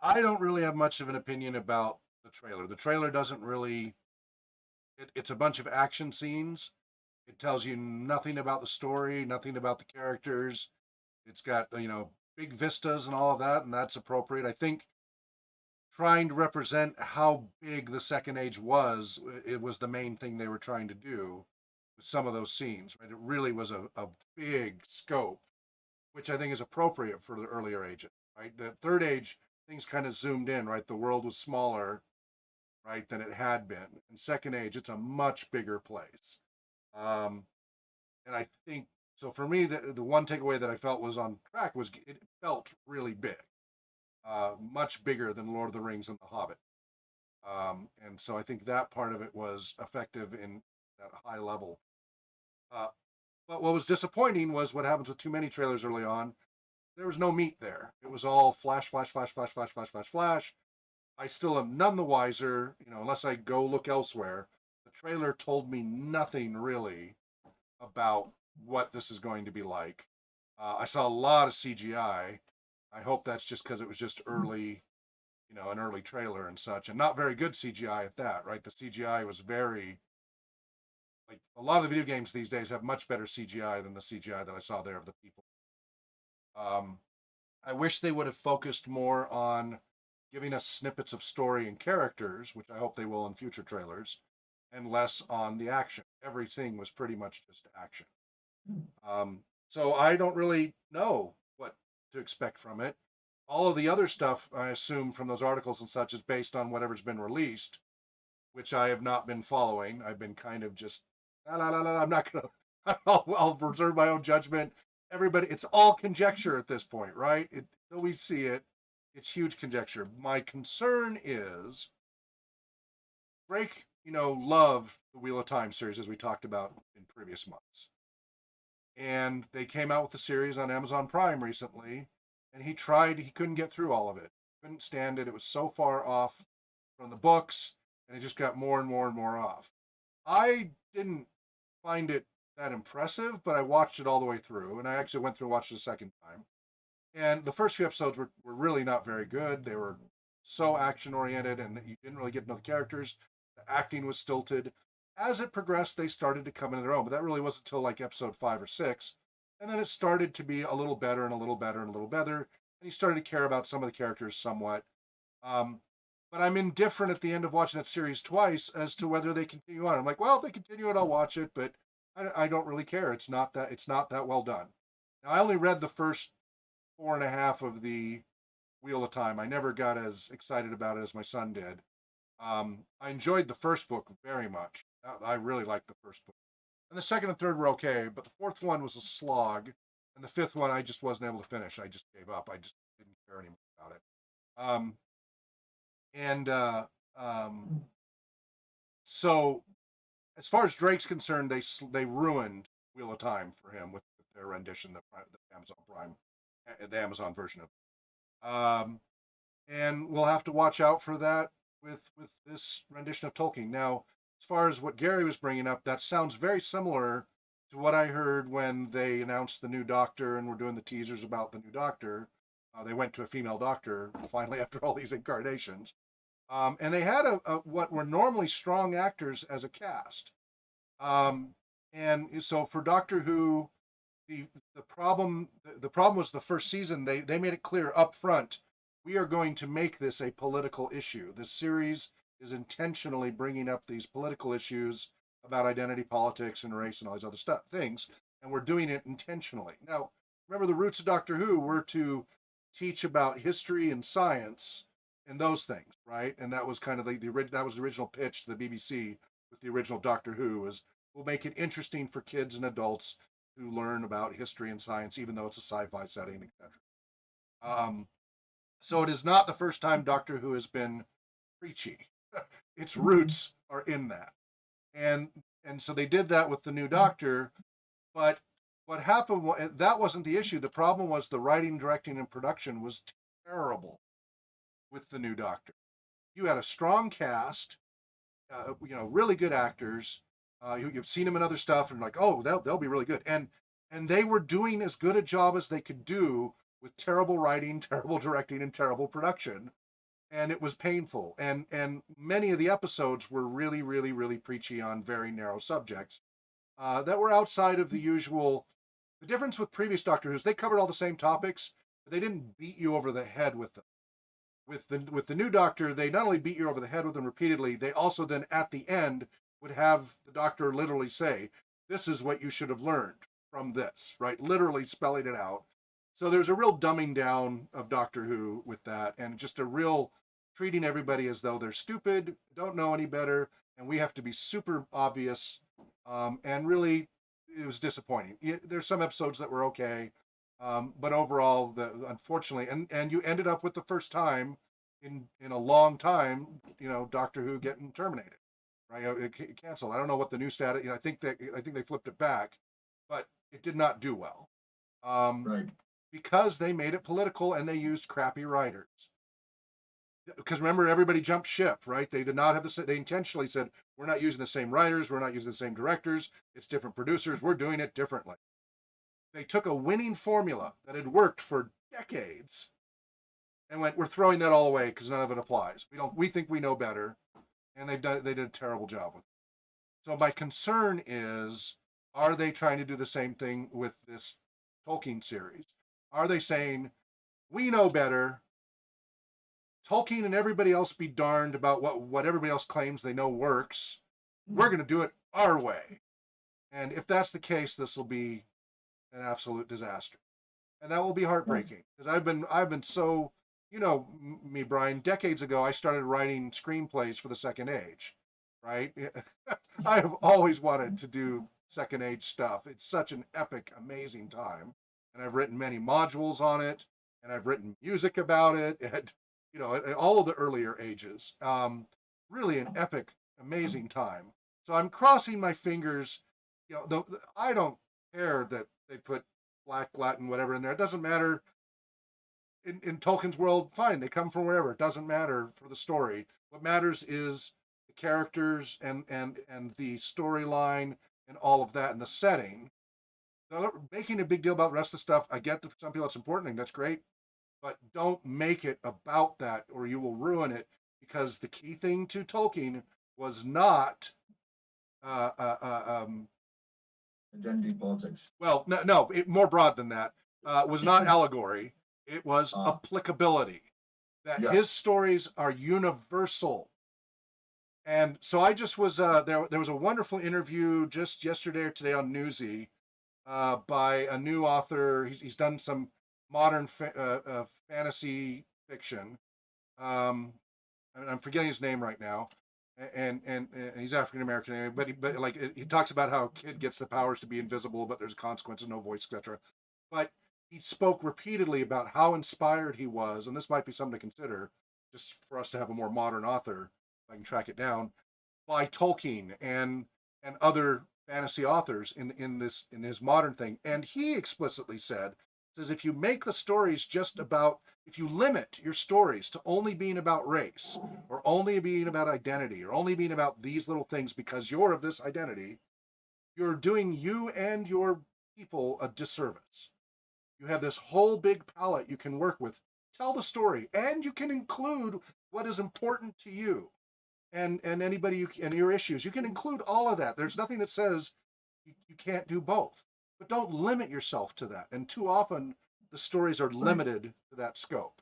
I don't really have much of an opinion about the trailer. The trailer doesn't really. It's a bunch of action scenes. It tells you nothing about the story, nothing about the characters. It's got big vistas and all of that, and that's appropriate. I think trying to represent how big the Second Age was, it was the main thing they were trying to do with some of those scenes. Right, it really was a big scope, which I think is appropriate for the earlier ages. Right, the Third Age things kind of zoomed in. Right, the world was smaller, right, than it had been. In Second Age, it's a much bigger place. And I think so. For me, the one takeaway that I felt was on track was it felt really big, much bigger than Lord of the Rings and The Hobbit. And so I think that part of it was effective in that high level. But what was disappointing was what happens with too many trailers early on. There was no meat there. It was all flash, flash, flash, flash, flash, flash, flash, flash. I still am none the wiser, unless I go look elsewhere. The trailer told me nothing really about what this is going to be like. I saw a lot of CGI. I hope that's just because it was just early, an early trailer and such, and not very good CGI at that, right? The CGI was very, like, a lot of the video games these days have much better CGI than the CGI that I saw there of the people. I wish they would have focused more on giving us snippets of story and characters, which I hope they will in future trailers, and less on the action. Everything was pretty much just action. So I don't really know what to expect from it. All of the other stuff, I assume, from those articles and such is based on whatever's been released, which I have not been following. I've been kind of just, I'm not going to, I'll reserve my own judgment. Everybody, it's all conjecture at this point, right? Until we see it, it's huge conjecture. My concern is Drake, loved the Wheel of Time series, as we talked about in previous months. And they came out with the series on Amazon Prime recently, and he couldn't get through all of it. Couldn't stand it. It was so far off from the books, and it just got more and more and more off. I didn't find it that impressive, but I watched it all the way through, and I actually went through and watched it a second time. And the first few episodes were really not very good. They were so action oriented, and you didn't really get to know the characters. The acting was stilted. As it progressed, they started to come into their own, but that really wasn't until like episode 5 or 6. And then it started to be a little better and a little better and a little better. And you started to care about some of the characters somewhat. But I'm indifferent at the end of watching that series twice as to whether they continue on. I'm like, well, if they continue it, I'll watch it, but I don't really care. It's not that well done. Now, I only read the first 4.5 of the Wheel of Time. I never got as excited about it as my son did. I enjoyed the first book very much. I really liked the first book. And the second and third were okay, but the fourth one was a slog. And the fifth one, I just wasn't able to finish. I just gave up. I just didn't care anymore about it. So as far as Drake's concerned, they ruined Wheel of Time for him with their rendition, the Amazon Prime, the Amazon version of it. And we'll have to watch out for that with this rendition of Tolkien. Now, as far as what Gary was bringing up, that sounds very similar to what I heard when they announced the new Doctor and were doing the teasers about the new Doctor. They went to a female Doctor finally after all these incarnations. And they had what were normally strong actors as a cast. And so for Doctor Who, the problem was the first season, they made it clear up front, we are going to make this a political issue. This series is intentionally bringing up these political issues about identity politics and race and all these other things, and we're doing it intentionally. Now, remember, the roots of Doctor Who were to teach about history and science and those things, right? And that was kind of that was the original pitch to the BBC with the original Doctor Who, is we'll make it interesting for kids and adults to learn about history and science, even though it's a sci-fi setting, etc. So it is not the first time Doctor Who has been preachy. Its roots are in that. And so they did that with the new Doctor, but what happened, that wasn't the issue. The problem was the writing, directing, and production was terrible with the new Doctor. You had a strong cast, really good actors. You've seen them in other stuff, and like, oh, they'll be really good. And they were doing as good a job as they could do with terrible writing, terrible directing, and terrible production. And it was painful. And many of the episodes were really, really, really preachy on very narrow subjects that were outside of the usual. The difference with previous Doctor Who's, they covered all the same topics, but they didn't beat you over the head with them. With the new Doctor, they not only beat you over the head with them repeatedly, they also then at the end would have the Doctor literally say, this is what you should have learned from this, right? Literally spelling it out. So there's a real dumbing down of Doctor Who with that, and just a real treating everybody as though they're stupid, don't know any better, and we have to be super obvious. And really, it was disappointing. There's some episodes that were okay, but overall, unfortunately, and you ended up with the first time in a long time, Doctor Who getting terminated, right? Canceled. I don't know what the new status. I think they flipped it back, but it did not do well. Right. Because they made it political and they used crappy writers. Because remember, everybody jumped ship, right? They did not have they intentionally said, we're not using the same writers, we're not using the same directors, it's different producers, we're doing it differently. They took a winning formula that had worked for decades and went, we're throwing that all away because none of it applies. We think we know better, and they did a terrible job with it. So my concern is, are they trying to do the same thing with this Tolkien series? Are they saying, we know better, Tolkien and everybody else be darned about what everybody else claims they know works, we're going to do it our way? And if that's the case, this will be an absolute disaster. And that will be heartbreaking, because I've been so, me, Brian, decades ago, I started writing screenplays for the Second Age, right? I have always wanted to do Second Age stuff. It's such an epic, amazing time. And I've written many modules on it, and I've written music about it, at all of the earlier ages. Really an epic, amazing time. So I'm crossing my fingers. I don't care that they put Black, Latin, whatever in there. It doesn't matter. In Tolkien's world, fine, they come from wherever. It doesn't matter for the story. What matters is the characters and the storyline and all of that and the setting. They're making a big deal about the rest of the stuff. I get that for some people it's important, and that's great, but don't make it about that or you will ruin it, because the key thing to Tolkien was not uh, uh, uh, um, Identity politics. well, no, more broad than that. Was not allegory. It was Ah. applicability. That Yeah. his stories are universal. And so I just was there. There was a wonderful interview just yesterday or today on Newsy by a new author. He's done some modern fantasy fiction. I'm forgetting his name right now, and he's African American anyway. But like he talks about how a kid gets the powers to be invisible, but there's consequences, no voice, etc. But he spoke repeatedly about how inspired he was, and this might be something to consider, just for us to have a more modern author, if I can track it down, by Tolkien and other fantasy authors in his modern thing. And he explicitly says if you make the stories just about, if you limit your stories to only being about race or only being about identity or only being about these little things because you're of this identity, you're doing you and your people a disservice. You have this whole big palette you can work with. Tell the story, and you can include what is important to you and anybody and your issues. You can include all of that. There's nothing that says you can't do both, but don't limit yourself to that. And too often the stories are limited to that scope.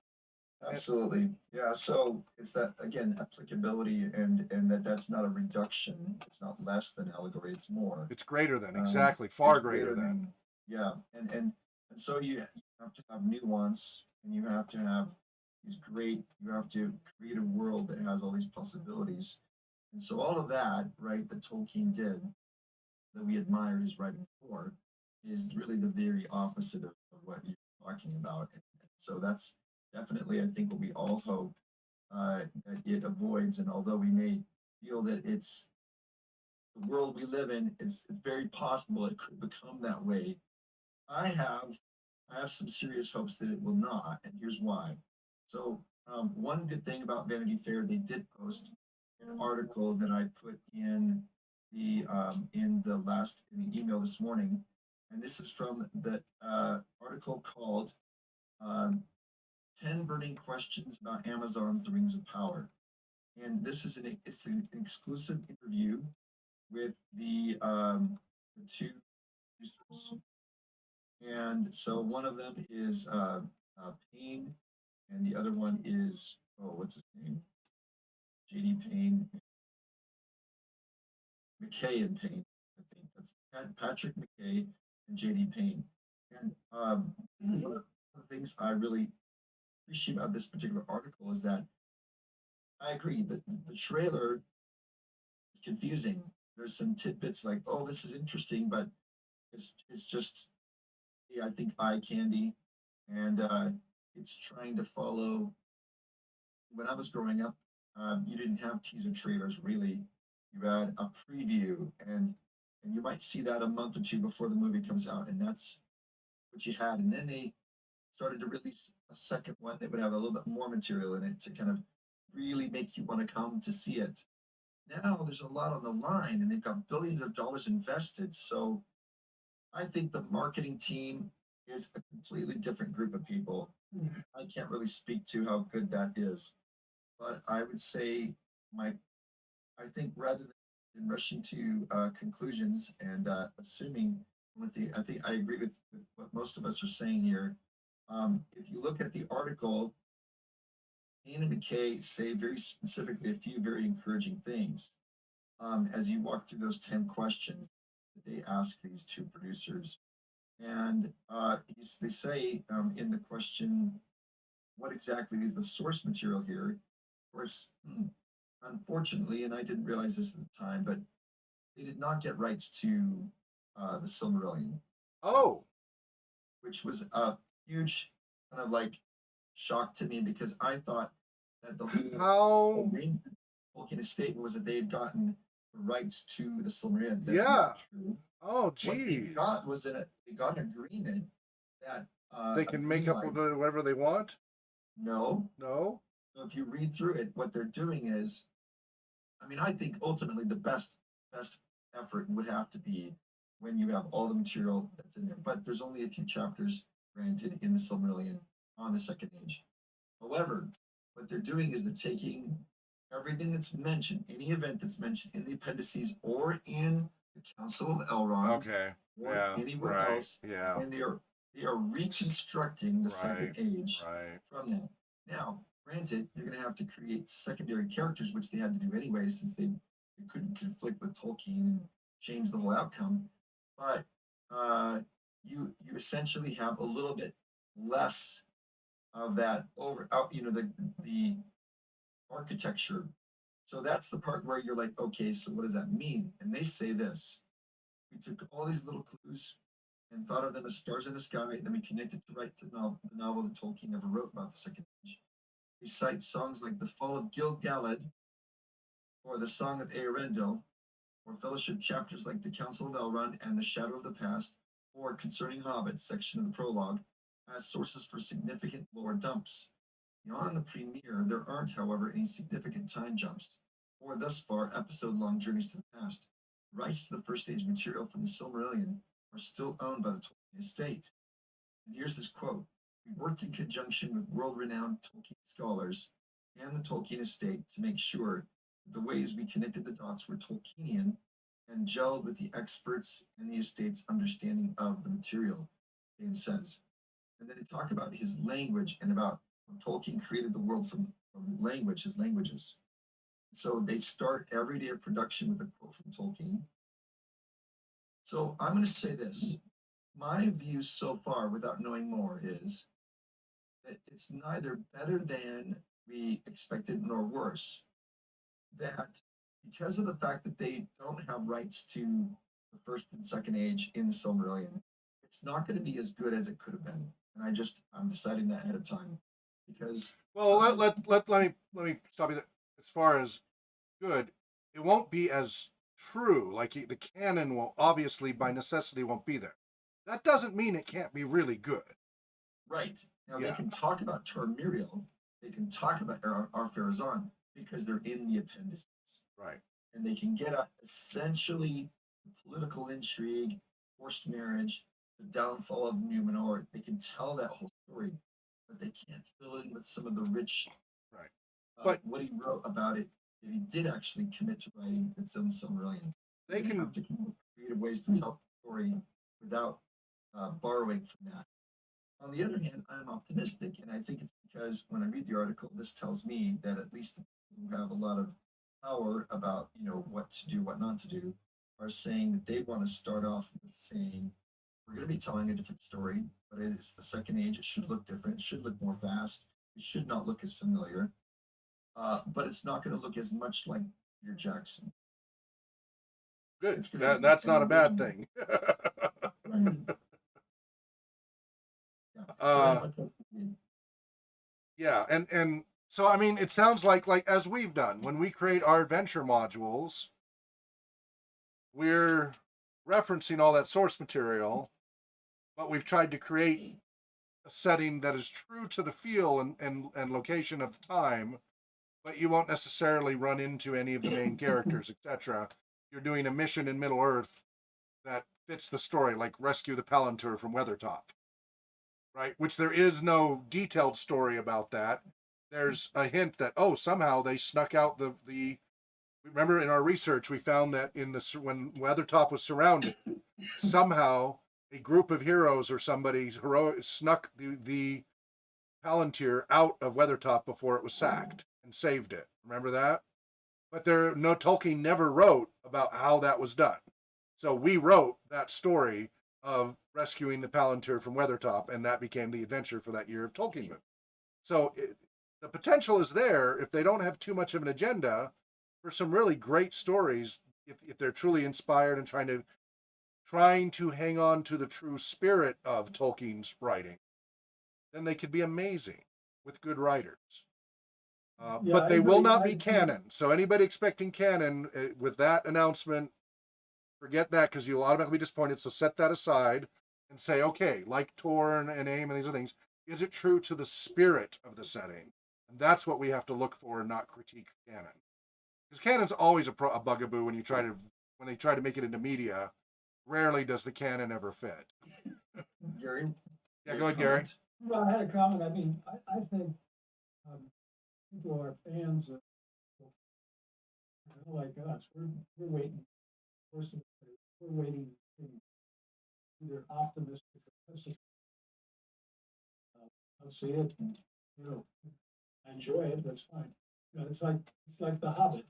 Absolutely. Yeah. So it's that again, applicability and that's not a reduction. It's not less than allegory. It's more. It's greater than, exactly, far It's greater than. Yeah. And so you have to have nuance, and you have to have you have to create a world that has all these possibilities. And so all of that, right, that Tolkien did, that we admire his writing for, is really the very opposite of what you're talking about. And so that's definitely, I think, what we all hope that it avoids. And although we may feel that it's the world we live in, it's very possible it could become that way. I have I have some serious hopes that it will not, and here's why. So one good thing about Vanity Fair, they did post an article that I put in the email this morning, and this is from the article called um, "10 Burning Questions About Amazon's The Rings of Power," and it's an exclusive interview with the two producers. And so one of them is Payne, and the other one is, oh, what's his name? J.D. Payne, McKay and Payne. I think that's Patrick McKay and J.D. Payne. And one of the things I really appreciate about this particular article is that I agree that the trailer is confusing. There's some tidbits like, oh, this is interesting, but it's just, yeah, I think eye candy, and it's trying to follow. When I was growing up, you didn't have teaser trailers really. You had a preview, and you might see that a month or two before the movie comes out, and that's what you had. And then they started to release a second one that would have a little bit more material in it to kind of really make you want to come to see it. Now there's a lot on the line, and they've got billions of dollars invested. So I think the marketing team is a completely different group of people. I can't really speak to how good that is, but I would say my, I think rather than rushing to conclusions and assuming with I think I agree with what most of us are saying here. If you look at the article, Ian and McKay say very specifically a few very encouraging things as you walk through those 10 questions that they ask these two producers. And they say in the question, what exactly is the source material here? Of course, unfortunately, and I didn't realize this at the time, but they did not get rights to the Silmarillion, Oh, which was a huge kind of like shock to me because I thought that the whole how Tolkien estate was that they had gotten the rights to the Silmarillion. That's Yeah. not true. Oh, What they geez. got was they got an agreement that They can make up whatever they want? No. No? So if you read through it, what they're doing is, I mean, I think ultimately the best effort would have to be when you have all the material that's in there. But there's only a few chapters granted in the Silmarillion on the Second Age. However, what they're doing is they're taking everything that's mentioned, any event that's mentioned in the appendices or in the Council of Elrond Okay. or Yeah. anywhere Right. else, Yeah. and they are reconstructing the Second Age Right. from that. Now, granted, you're going to have to create secondary characters, which they had to do anyway, since they couldn't conflict with Tolkien and change the whole outcome. But you essentially have a little bit less of that the architecture. So that's the part where you're like, okay, so what does that mean? And they say this: we took all these little clues and thought of them as stars in the sky, and then we connected to write the novel that Tolkien never wrote about the Second Age. We cite songs like The Fall of Gil-galad, or The Song of Eärendil, or fellowship chapters like The Council of Elrond and The Shadow of the Past, or Concerning Hobbits section of the prologue, as sources for significant lore dumps. Beyond the premiere, there aren't, however, any significant time jumps, or thus far episode-long journeys to the past. Rights to the first age material from the Silmarillion are still owned by the Tolkien estate. And here's this quote: we worked in conjunction with world-renowned Tolkien scholars and the Tolkien estate to make sure that the ways we connected the dots were Tolkienian and gelled with the experts and the estate's understanding of the material, Bain says. And then they talk about his language and about how Tolkien created the world from language, his languages. So they start every day of production with a quote from Tolkien. So I'm going to say this. My view so far, without knowing more, is that it's neither better than we expected nor worse. That because of the fact that they don't have rights to the first and second age in the Silmarillion, it's not going to be as good as it could have been. And I'm deciding that ahead of time because. Well, let me stop you there. As far as good, it won't be as true. Like the canon will obviously by necessity won't be there. That doesn't mean it can't be really good. Right. Now Yeah. they can talk about Tormiriel, they can talk about Ar-Pharazôn because they're in the appendices. Right. And they can get at essentially political intrigue, forced marriage, the downfall of Numenor. They can tell that whole story, but they can't fill it in with some of the rich, Right. But what he wrote about it, that he did actually commit to writing its own Silmarillion. They can have to come up with creative ways to tell the story without borrowing from that. On the other hand, I'm optimistic, and I think it's because when I read the article, this tells me that at least the people who have a lot of power about what to do, what not to do, are saying that they want to start off with saying we're going to be telling a different story, but it is the second age. It should look different. It should look more vast. It should not look as familiar, but it's not going to look as much like Peter Jackson. Good. That's not a bad thing. Yeah, and so I mean, it sounds like as we've done when we create our adventure modules, we're referencing all that source material, but we've tried to create a setting that is true to the feel and location of the time, but you won't necessarily run into any of the main characters, etc. You're doing a mission in Middle Earth that fits the story, like rescue the Palantir from Weathertop. Right, which there is no detailed story about that. There's a hint that somehow they snuck out the. Remember in our research we found that when Weathertop was surrounded, somehow a group of heroes or somebody heroic snuck the Palantir out of Weathertop before it was sacked and saved it. Remember that? But Tolkien never wrote about how that was done. So we wrote that story of rescuing the Palantir from Weathertop, and that became the adventure for that year of Tolkien movie. So the potential is there if they don't have too much of an agenda for some really great stories. If they're truly inspired and trying to hang on to the true spirit of Tolkien's writing, then they could be amazing with good writers. Yeah, but I they will agree. not I be agree. canon. So anybody expecting canon with that announcement, forget that because you'll automatically be disappointed. So set that aside and say, okay, like Torn and AIM and these other things, is it true to the spirit of the setting? And that's what we have to look for and not critique canon. Because canon's always a bugaboo when they try to make it into media. Rarely does the canon ever fit. Gary? Yeah, go ahead, Gary. Comment? Well, I had a comment. I mean, I think people are fans of like us. We're waiting. First of all, we're waiting to be either optimistic or pessimistic. I'll see it. You know, I enjoy it. That's fine. You know, it's like The Hobbit.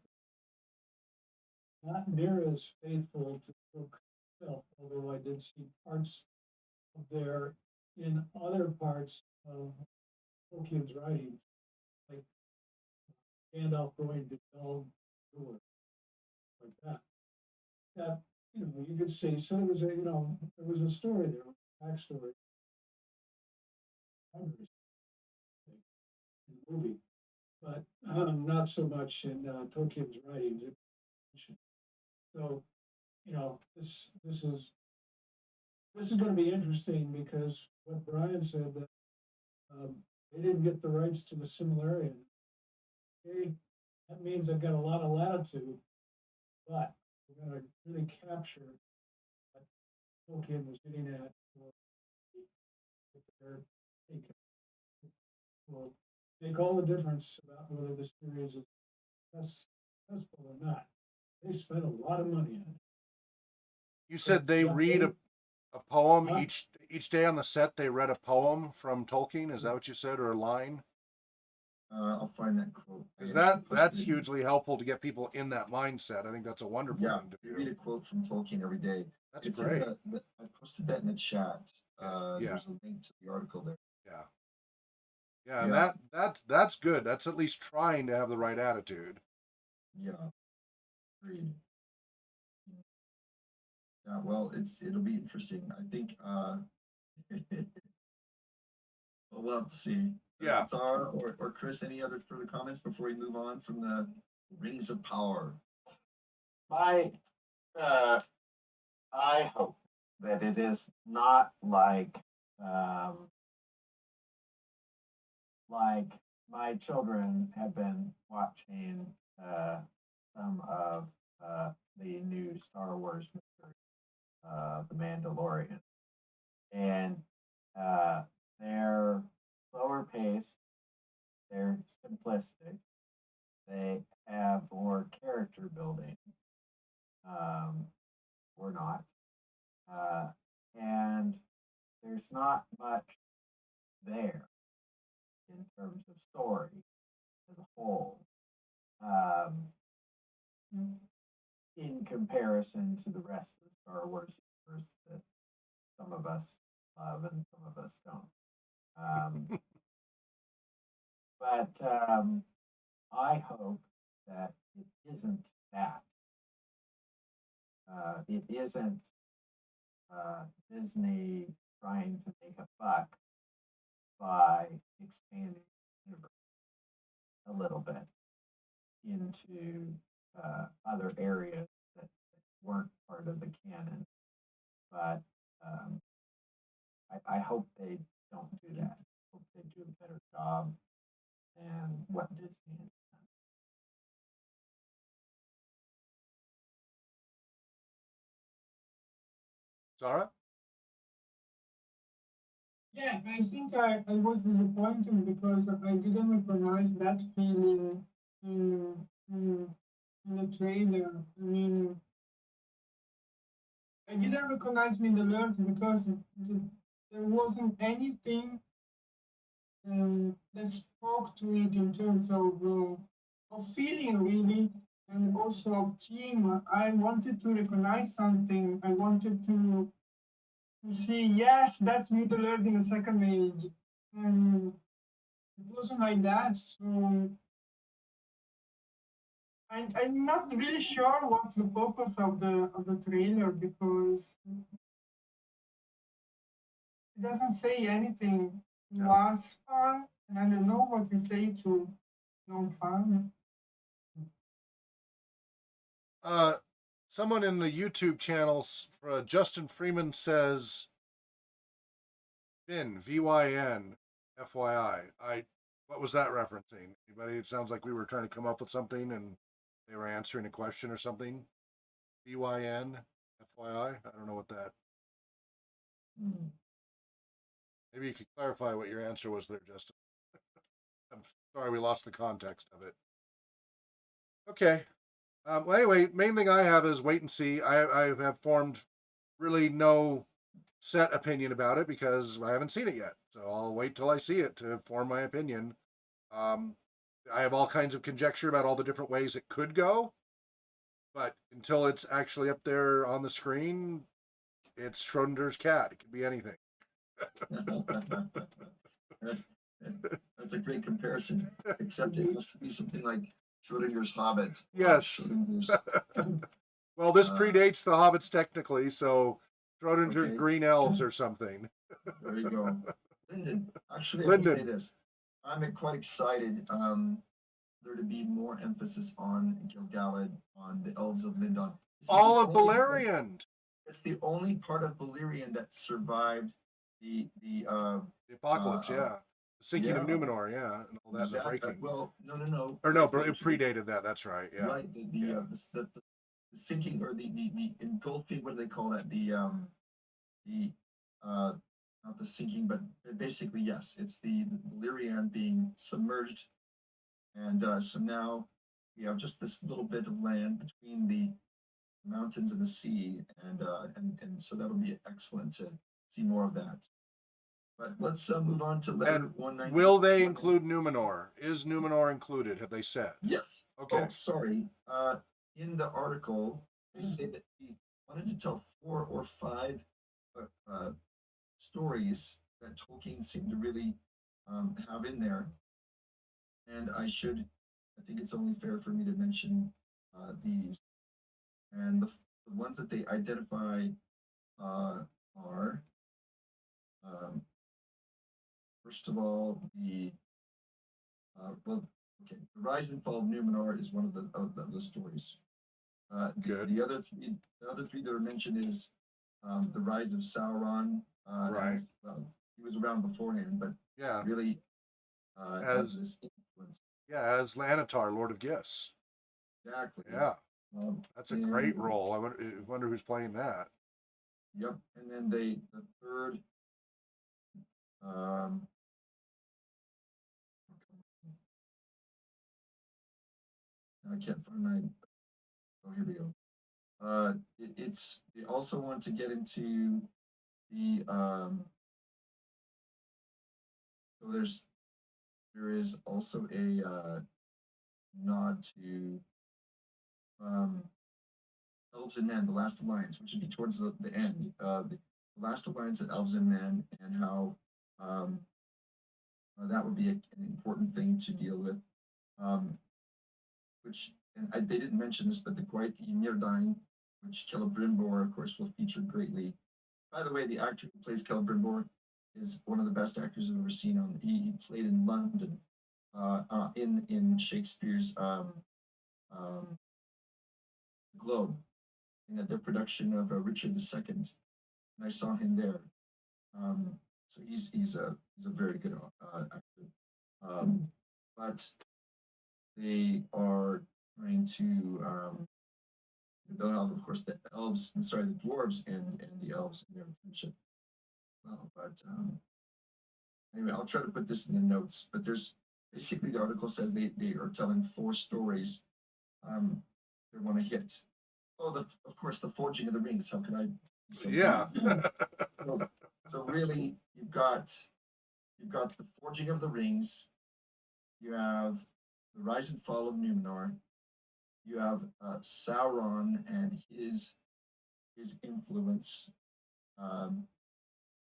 Not near as faithful to the book itself, although I did see parts of there in other parts of Tolkien's writings, like Gandalf going to Dol Guldur, like that. That you could see. So there was a story there, backstory, in the movie, but not so much in Tolkien's writings. So this is going to be interesting because what Brian said that they didn't get the rights to the Silmarillion. Okay, that means they've got a lot of latitude, but we're going to really capture what Tolkien was getting at for their take. Will make all the difference about whether this series is successful or not. They spent a lot of money on it. You said they read a poem Huh? each day on the set. They read a poem from Tolkien. Is that what you said, or a line? I'll find that quote. Because I that's posted it. hugely helpful to get people in that mindset. I think that's a wonderful Yeah, thing to we read do. a quote from Tolkien every day. That's It's great. in I posted that in the chat. Yeah. There's a link to the article there. Yeah. Yeah, and Yeah. that's good. That's at least trying to have the right attitude. Yeah, agreed. Yeah, well, it'll be interesting. I think we'll have to see. Yeah. Zara or Chris, any other further comments before we move on from the Rings of Power? My, I hope that it is not like my children have been watching some of the new Star Wars movie, The Mandalorian, and they're slower paced, they're simplistic, they have more character building, or not, uh, and there's not much there in terms of story as a whole. Um, in comparison to the rest of the Star Wars universe that some of us love and some of us don't. But I hope that it isn't that. It isn't Disney trying to make a buck by expanding the universe a little bit into other areas that weren't part of the canon. But I hope they don't do that. I hope they do a better job than what Disney has done. Zara? Yeah, I think I was disappointed because I didn't recognize that feeling in, in the trailer. I mean, I didn't recognize Middle Earth because there wasn't anything that spoke to it in terms of feeling really, and also of theme. I wanted to recognize something. I wanted to see, yes, that's Middle Earth in the second age. And it wasn't like that. So I'm not really sure what's the purpose of the trailer because it doesn't say anything. It Yeah. was fun, and I don't know what to say to no fun. Someone in the YouTube channels, Justin Freeman says, Vin, VYN, FYI. What was that referencing? Anybody? It sounds like we were trying to come up with something and they were answering a question or something. VYN, FYI. I don't know what that. Hmm. Maybe you could clarify what your answer was there, Justin. I'm sorry we lost the context of it. Okay. Well, anyway, main thing I have is wait and see. I have formed really no set opinion about it because I haven't seen it yet. So I'll wait till I see it to form my opinion. I have all kinds of conjecture about all the different ways it could go, but until it's actually up there on the screen, it's Schrodinger's cat. It could be anything. That's a great comparison, except it has to be something like Schrodinger's Hobbit. Yes. Schrodinger's, Well, this predates the Hobbits technically, so Schrodinger's Okay. Green Elves or something. there you go. Lyndon, actually, I will say Lyndon. this. I'm quite excited there to be more emphasis on Gilgalad, on the Elves of Lindon. This is All the of only- Beleriand. It's the only part of Beleriand that survived the The apocalypse, yeah. The sinking of yeah. Numenor, yeah. And all that, and the breaking. Well, no. Or no, it predated that, that's right, yeah. Right. The sinking or the engulfing. What do they call that? Not the sinking, but basically yes, it's the Beleriand being submerged, and so now we have just this little bit of land between the mountains and the sea, and so that'll be excellent to see more of that. But let's move on to letter And 190. will they include Numenor? Is Numenor included? Have they said? Yes. Okay. Oh, sorry. In the article, they say that he wanted to tell 4 or 5 stories that Tolkien seemed to really have in there, and I think it's only fair for me to mention these. And the ones that they identify are, first of all, the Rise and Fall of Numenor is one of the stories. Good. The other three that are mentioned is the Rise of Sauron. Right. Well, he was around beforehand, but Yeah. really As- has this influence. Yeah, as Lanatar, Lord of Gifts. Exactly. Yeah. That's a great and- role. I wonder who's playing that. Yep. And then the third. I can't find my. Oh, here we go. It's they also want to get into the so there is also a nod to Elves and Men, the Last Alliance, which would be towards the end. The Last Alliance of Elves and Men, and how that would be an important thing to deal with. Which and they didn't mention this, but the Gwaith y Myrdain, which Celebrimbor, of course, will feature greatly. By the way, the actor who plays Celebrimbor is one of the best actors I've ever seen. He played in London, in Shakespeare's Globe, in their production of Richard II, and I saw him there. So he's a very good actor. But they are trying to they'll have, of course, the dwarves and the elves in their friendship. Well, but anyway, I'll try to put this in the notes. But there's basically the article says they are telling 4 stories. They want to hit. Oh, of course, the forging of the rings. How could I? Yeah. So really, you've got the forging of the rings. You have the rise and fall of Numenor. You have Sauron and his influence,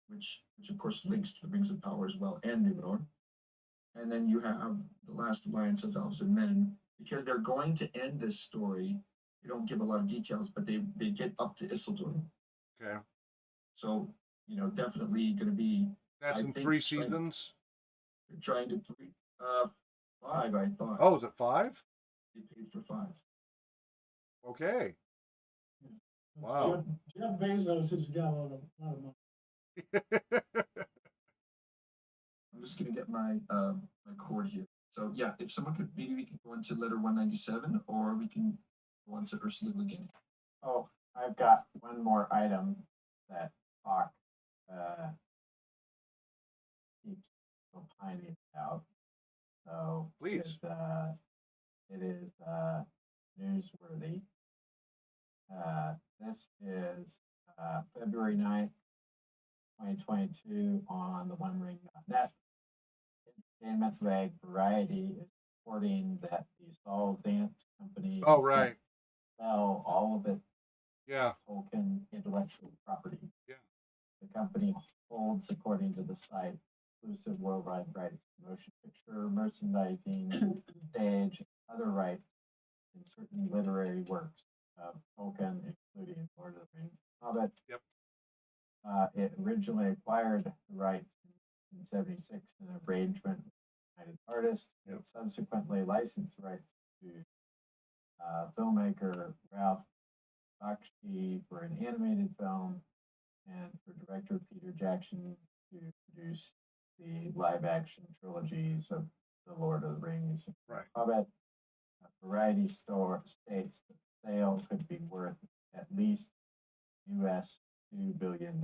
which of course links to the Rings of Power as well, and Numenor. And then you have the Last Alliance of Elves and Men, because they're going to end this story. They don't give a lot of details, but they get up to Isildur. Okay. So definitely going to be. That's I in think 3 seasons. They're trying to 5, I thought. Oh, is it 5? They paid for 5. Okay. It's Wow. Jeff Bezos has got a lot of money. I'm just gonna get my my cord here. So yeah, if someone could, maybe we can go into letter 197, or we can go on to Ursula Le Guin. Oh, I've got one more item that Hawk keeps opining about. So Please. it is newsworthy. This is February 9th, 2022 on the OneRing.net. Entertainment rag Variety is reporting that the Saul Zantz company Oh, right. sell all of its Yeah. Tolkien intellectual property. Yeah. The company holds, according to the site, exclusive worldwide rights to motion picture, merchandising, stage, other rights in certain literary works of Tolkien, including Lord of the Rings, Hobbit. Yep. It originally acquired the rights in 1976 in an arrangement with United Artists. Yep. It subsequently licensed rights to filmmaker Ralph Bakshi for an animated film and for director Peter Jackson to produce the live-action trilogies of The Lord of the Rings and Right. Hobbit. Variety Store states that the sale could be worth at least US $2 billion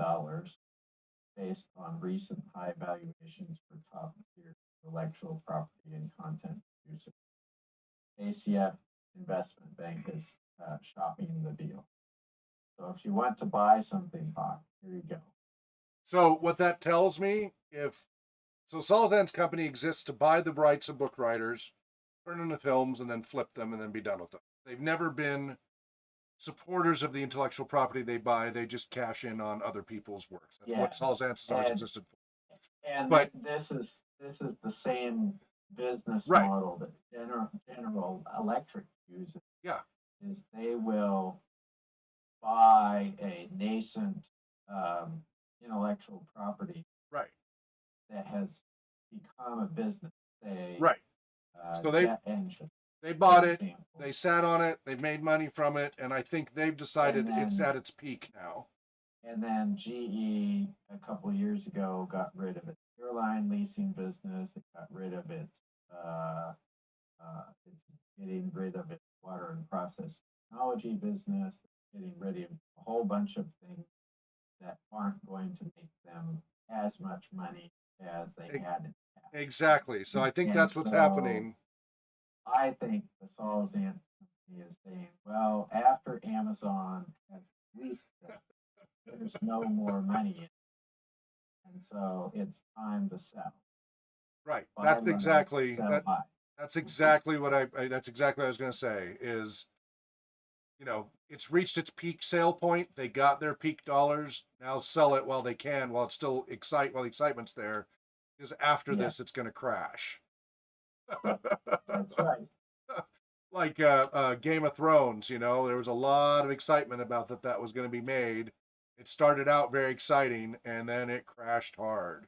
based on recent high valuations for top-tier intellectual property and content producers. ACF Investment Bank is shopping the deal. So if you want to buy something, Hawk, here you go. So what that tells me, so Saul Zaentz company exists to buy the rights of book writers, turn into films, and then flip them and then be done with them. They've never been supporters of the intellectual property they buy. They just cash in on other people's works. That's what Saul Zaentz has always existed for. And But this is the same business Right. model that General Electric uses. Yeah. Is they will buy a nascent intellectual property right, that has become a business. Say, right. So jet engine. they bought for it, example. they sat on it, they've made money from it, and I think they've decided And then- it's at its peak now. And then GE a couple of years ago got rid of its airline leasing business. It got rid of its getting rid of its water and process technology business, getting rid of a whole bunch of things that aren't going to make them as much money as they had in the past. Exactly. So I think And that's what's so- happening. I think the Saul Zaentz company is saying, well, after Amazon has released this, there's no more money in it. And so it's time to sell. Right. Buy That's low, exactly sell that. high. That's exactly what that's exactly what I was going to say is, it's reached its peak sale point. They got their peak dollars. Now sell it while they can, while it's still while the excitement's there, because after Yeah. this, it's going to crash. That's right. Like Game of Thrones, there was a lot of excitement about that was going to be made. It started out very exciting, and then it crashed hard.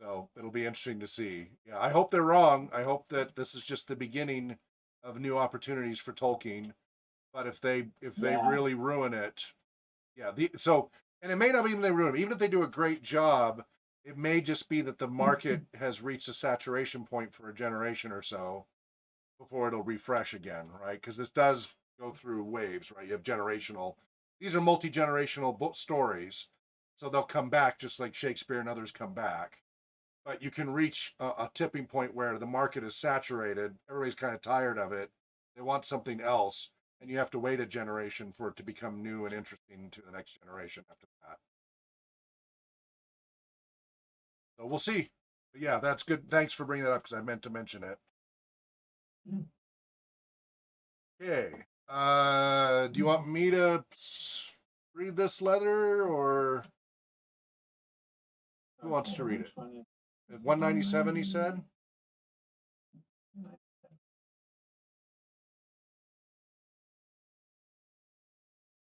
So it'll be interesting to see. Yeah, I hope they're wrong. I hope that this is just the beginning of new opportunities for Tolkien. But if they Yeah. really ruin it, yeah. And it may not even they ruin it. Even if they do a great job, it may just be that the market has reached a saturation point for a generation or so before it'll refresh again, right? Because this does go through waves, right? You have these are multi-generational book stories, so they'll come back just like Shakespeare and others come back. But you can reach a tipping point where the market is saturated. Everybody's kind of tired of it. They want something else, and you have to wait a generation for it to become new and interesting to the next generation after that. So we'll see. But yeah, that's good. Thanks for bringing that up because I meant to mention it. Okay. Do you want me to read this letter, or who wants to read it? 197, he said?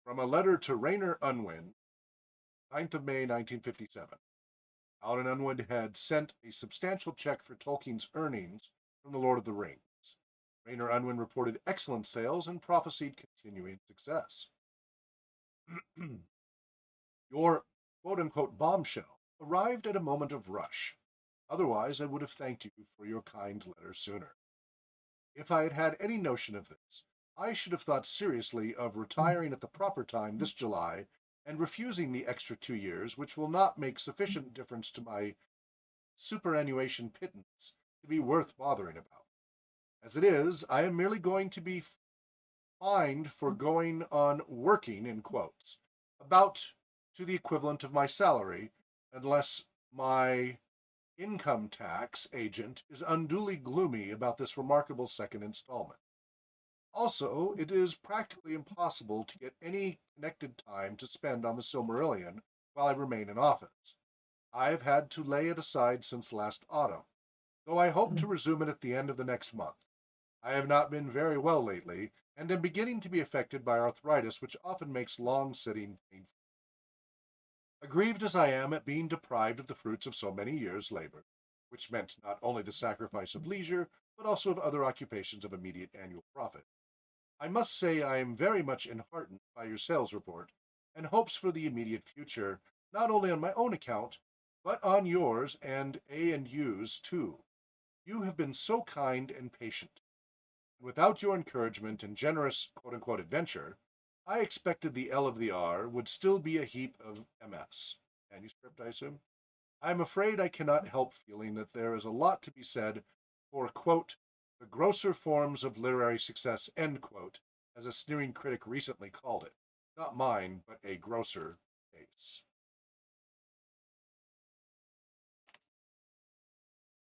From a letter to Rainer Unwin, 9th of May, 1957. Alden Unwin had sent a substantial check for Tolkien's earnings from The Lord of the Rings. Rayner Unwin reported excellent sales and prophesied continuing success. Your quote-unquote bombshell arrived at a moment of rush. Otherwise, I would have thanked you for your kind letter sooner. If I had had any notion of this, I should have thought seriously of retiring at the proper time this July and refusing the extra 2 years, which will not make sufficient difference to my superannuation pittance to be worth bothering about. As it is, I am merely going to be fined for going on working, in quotes, about to the equivalent of my salary, unless my income tax agent is unduly gloomy about this remarkable second installment. Also, it is practically impossible to get any connected time to spend on the Silmarillion while I remain in office. I have had to lay it aside since last autumn, though I hope to resume it at the end of the next month. I have not been very well lately, and am beginning to be affected by arthritis, which often makes long sitting painful. Aggrieved as I am at being deprived of the fruits of so many years' labor, which meant not only the sacrifice of leisure, but also of other occupations of immediate annual profit, I must say I am very much enheartened by your sales report, and hopes for the immediate future, not only on my own account, but on yours and A&U's too. You have been so kind and patient. Without your encouragement and generous quote-unquote adventure, I expected the L of the R would still be a heap of MS. Manuscript, I assume? I am afraid I cannot help feeling that there is a lot to be said for, quote, the grosser forms of literary success, end quote, as a sneering critic recently called it. Not mine, but a grosser case.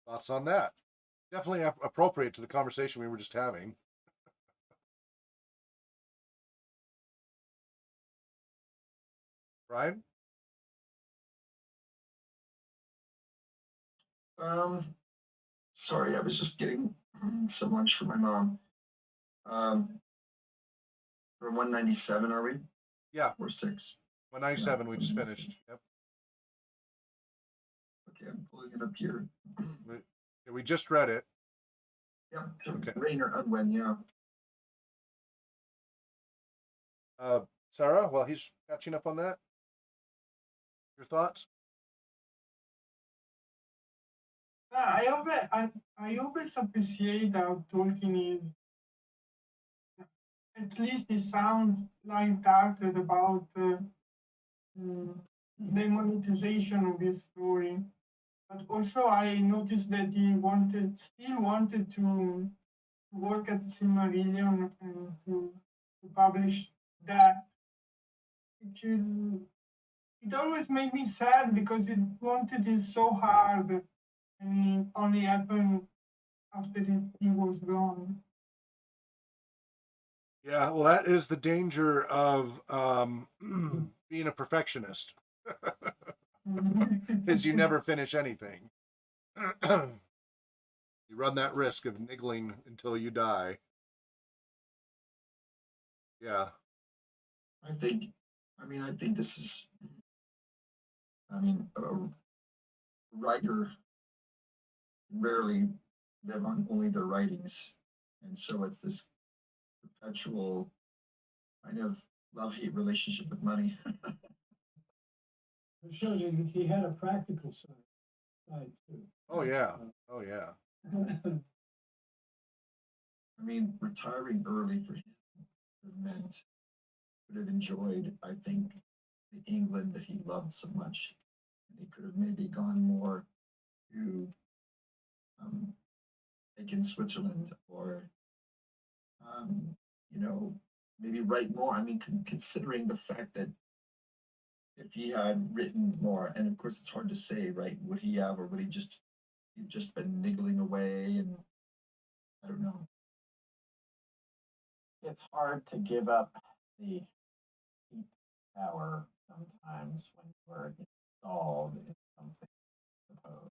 Thoughts on that? Definitely appropriate to the conversation we were just having. Brian? Sorry, I was just getting some lunch for my mom. We're 197, are we? Yeah. Or 6? 197, Yeah, we just 197. finished. Yep. Okay, I'm pulling it up here. We just read it. Yep, Okay. Rayner Unwin, yeah. Sarah, while he's catching up on that, your thoughts? I always appreciate how Tolkien is, at least he sounds light-hearted about the monetization of his story. But also I noticed that he still wanted to work at Silmarillion and to publish that, which is, it always made me sad because it wanted it so hard and it only happened after he was gone. Yeah, well, that is the danger of being a perfectionist, is you never finish anything. You run that risk of niggling until you die. Yeah. I think this is, a writer rarely live on only their writings. And so it's this perpetual kind of love-hate relationship with money. It shows you he had a practical side too. Oh, yeah. Oh, yeah. Retiring early for him would have meant, would have enjoyed, I think, the England that he loved so much. And he could have maybe gone more to like in Switzerland or, maybe write more. Considering the fact that if he had written more, and of course it's hard to say, right? Would he have, or would he've just been niggling away, and I don't know. It's hard to give up the heat power sometimes when you are installed in something, I suppose.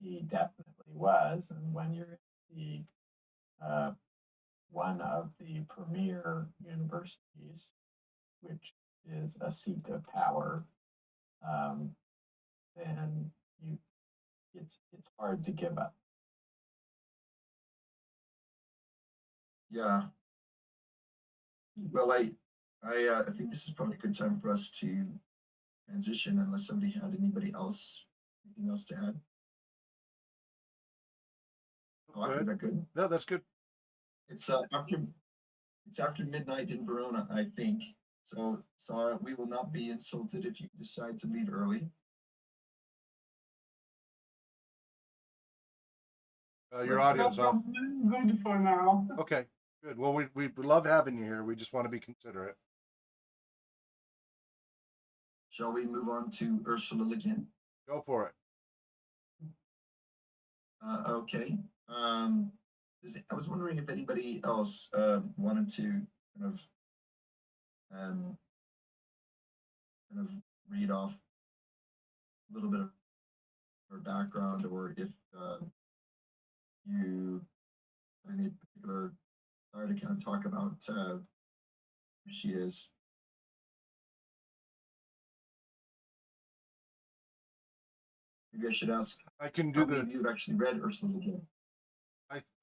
He definitely was, and when you're in the one of the premier universities, which is a seat of power, then it's hard to give up. Yeah. Well, I think this is probably a good time for us to transition, unless somebody had anything else to add. Oh, Go is ahead. that good? No, that's good. It's after midnight in Verona, I think. So we will not be insulted if you decide to leave early. Your Right. audio's off. Good for now. Okay, good. Well, we love having you here. We just want to be considerate. Shall we move on to Ursula Le Guin? Go for it. Okay. I was wondering if anybody else wanted to kind of read off a little bit of her background, or if you have any particular desire to kind of talk about who she is. Maybe I should ask. I can How do many of you have actually read Ursula Le Guin?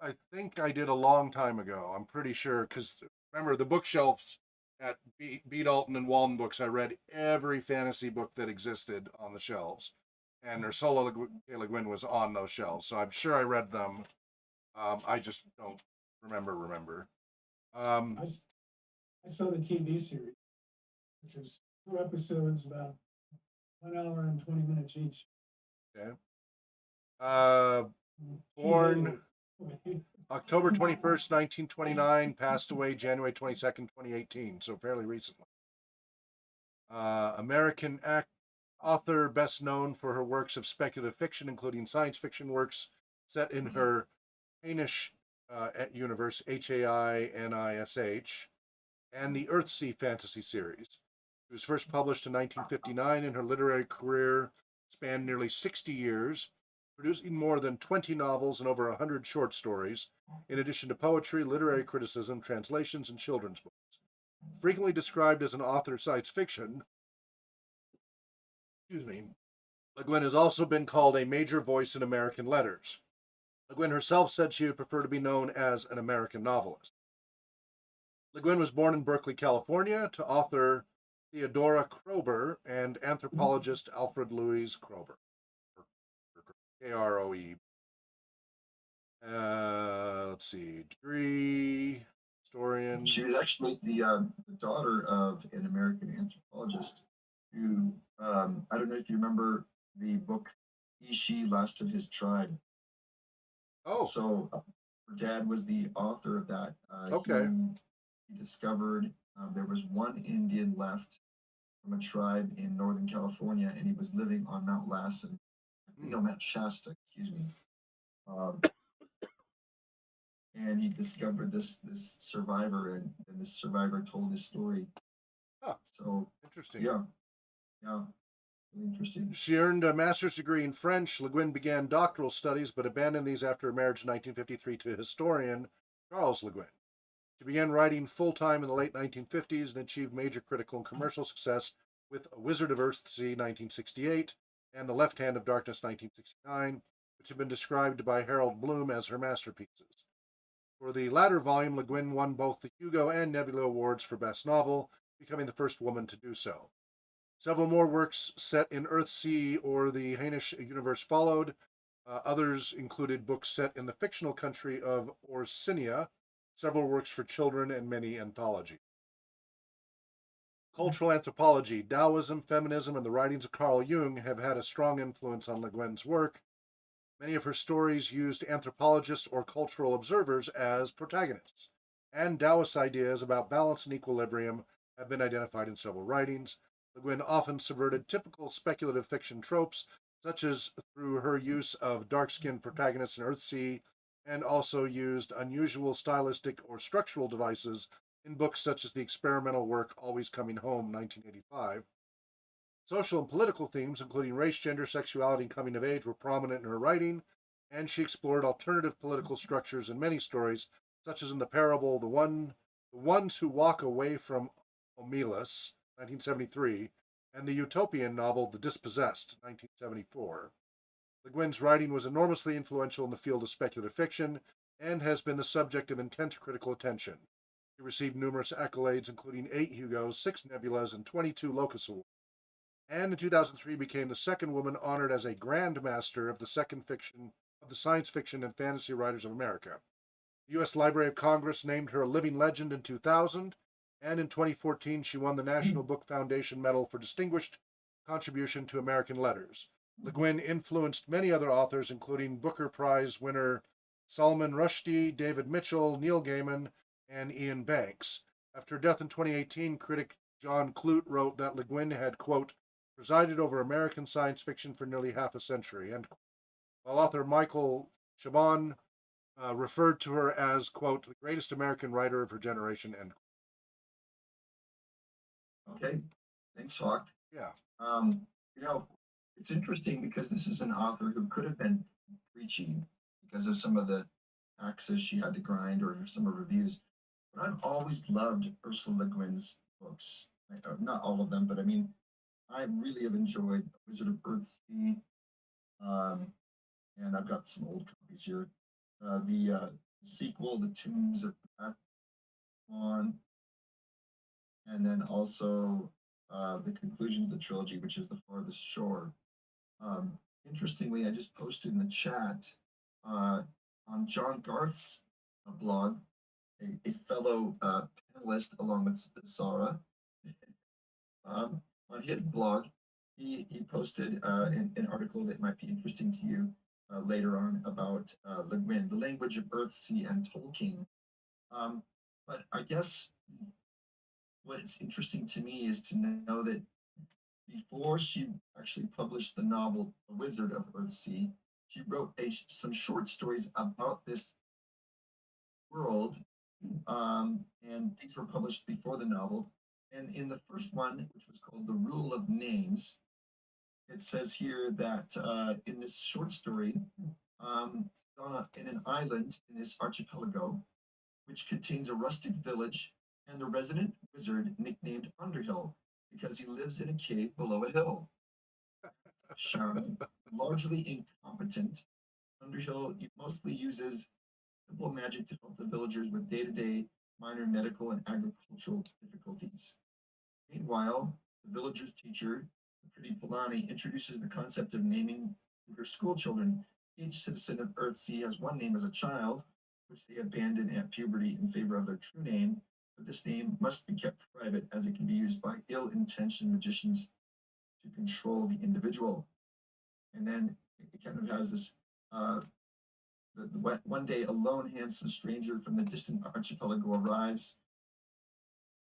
I think I did a long time ago. I'm pretty sure, because remember the bookshelves at B. Dalton and Walden Books. I read every fantasy book that existed on the shelves, and Ursula Le Guin was on those shelves. So I'm sure I read them. I just don't remember. I saw the TV series, which was 2 episodes, about 1 hour and 20 minutes each. Okay. She Born hated it. October 21st, 1929, passed away January 22nd, 2018, so fairly recently. American author, best known for her works of speculative fiction, including science fiction works set in her Hainish universe, Hainish, and the Earthsea fantasy series. It was first published in 1959, and her literary career spanned nearly 60 years, producing more than 20 novels and over 100 short stories, in addition to poetry, literary criticism, translations, and children's books. Frequently described as an author of science fiction, Le Guin has also been called a major voice in American letters. Le Guin herself said she would prefer to be known as an American novelist. Le Guin was born in Berkeley, California, to author Theodora Kroeber and anthropologist Alfred Louis Kroeber. K-R-O-E. Let's see. Degree, historian. She was actually the daughter of an American anthropologist who, I don't know if you remember the book He, She, Last of His Tribe. Oh. So her dad was the author of that. Okay. He discovered there was one Indian left from a tribe in Northern California, and he was living on Mount Lassen. No, Mount Shasta, excuse me. And he discovered this survivor, and this survivor told his story. Huh. So interesting. Yeah, really interesting. She earned a master's degree in French. Le Guin began doctoral studies, but abandoned these after a marriage in 1953 to historian Charles Le Guin. She began writing full-time in the late 1950s and achieved major critical and commercial success with A Wizard of Earthsea, 1968, and The Left Hand of Darkness, 1969, which have been described by Harold Bloom as her masterpieces. For the latter volume, Le Guin won both the Hugo and Nebula Awards for Best Novel, becoming the first woman to do so. Several more works set in Earthsea or the Hainish universe followed. Others included books set in the fictional country of Orsinia, several works for children, and many anthologies. Cultural anthropology, Taoism, feminism, and the writings of Carl Jung have had a strong influence on Le Guin's work. Many of her stories used anthropologists or cultural observers as protagonists, and Taoist ideas about balance and equilibrium have been identified in several writings. Le Guin often subverted typical speculative fiction tropes, such as through her use of dark-skinned protagonists in Earthsea, and also used unusual stylistic or structural devices in books such as the experimental work Always Coming Home, 1985. Social and political themes, including race, gender, sexuality, and coming of age, were prominent in her writing, and she explored alternative political structures in many stories, such as in the parable The Ones Who Walk Away from Omelas, 1973, and the utopian novel The Dispossessed, 1974. Le Guin's writing was enormously influential in the field of speculative fiction and has been the subject of intense critical attention. He received numerous accolades, including 8 Hugos, 6 Nebulas, and 22 Locus Awards, and in 2003 became the second woman honored as a Grand Master of the Science Fiction and Fantasy Writers of America. The U.S. Library of Congress named her a living legend in 2000, and in 2014 she won the National Book Foundation Medal for Distinguished Contribution to American Letters. Le Guin influenced many other authors, including Booker Prize winner Salman Rushdie, David Mitchell, Neil Gaiman, and Ian Banks. After her death in 2018, critic John Clute wrote that Le Guin had, quote, presided over American science fiction for nearly half a century, end quote. While author Michael Chabon referred to her as, quote, the greatest American writer of her generation, end quote. Okay, thanks, Hawk. Yeah. You know, it's interesting because this is an author who could have been preachy because of some of the axes she had to grind or some of her views. But I've always loved Ursula Le Guin's books. Not all of them, but I mean, I really have enjoyed Wizard of Earthsea. And I've got some old copies here. The sequel, The Tombs of Backon, and then also the conclusion of the trilogy, which is The Farthest Shore. Interestingly, I just posted in the chat on John Garth's blog, a fellow panelist along with Sarah. On his blog, he posted an article that might be interesting to you later on about Le Guin, the language of Earthsea and Tolkien. But I guess what's interesting to me is to know that before she actually published the novel The Wizard of Earthsea, she wrote some short stories about this world, and these were published before the novel. And in the first one, which was called The Rule of Names, it says here that in this short story, in an island in this archipelago, which contains a rustic village and the resident wizard nicknamed Underhill because he lives in a cave below a hill. Shy, largely incompetent, Underhill mostly uses simple magic to help the villagers with day-to-day minor medical and agricultural difficulties. Meanwhile, the villagers' teacher, the pretty Polani, introduces the concept of naming to her school children. Each citizen of Earthsea has one name as a child, which they abandon at puberty in favor of their true name, but this name must be kept private as it can be used by ill-intentioned magicians to control the individual. And then it kind of has this one day a lone handsome stranger from the distant archipelago arrives,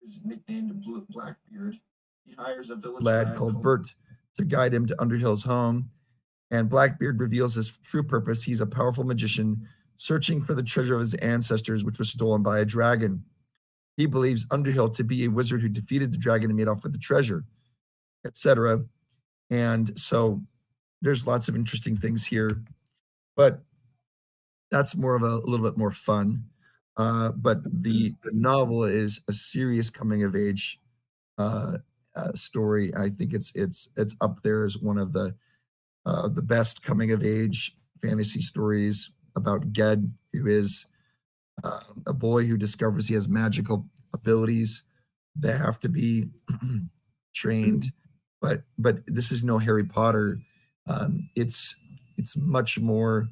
is nicknamed Blackbeard. He hires a village lad called Bert to guide him to Underhill's home, and Blackbeard reveals his true purpose. He's a powerful magician searching for the treasure of his ancestors, which was stolen by a dragon. He believes Underhill to be a wizard who defeated the dragon and made off with the treasure, etc. And so there's lots of interesting things here, but that's more of a little bit more fun. But the novel is a serious coming of age story. I think it's up there as one of the best coming of age fantasy stories about Ged, who is a boy who discovers he has magical abilities that have to be trained. But this is no Harry Potter. It's much more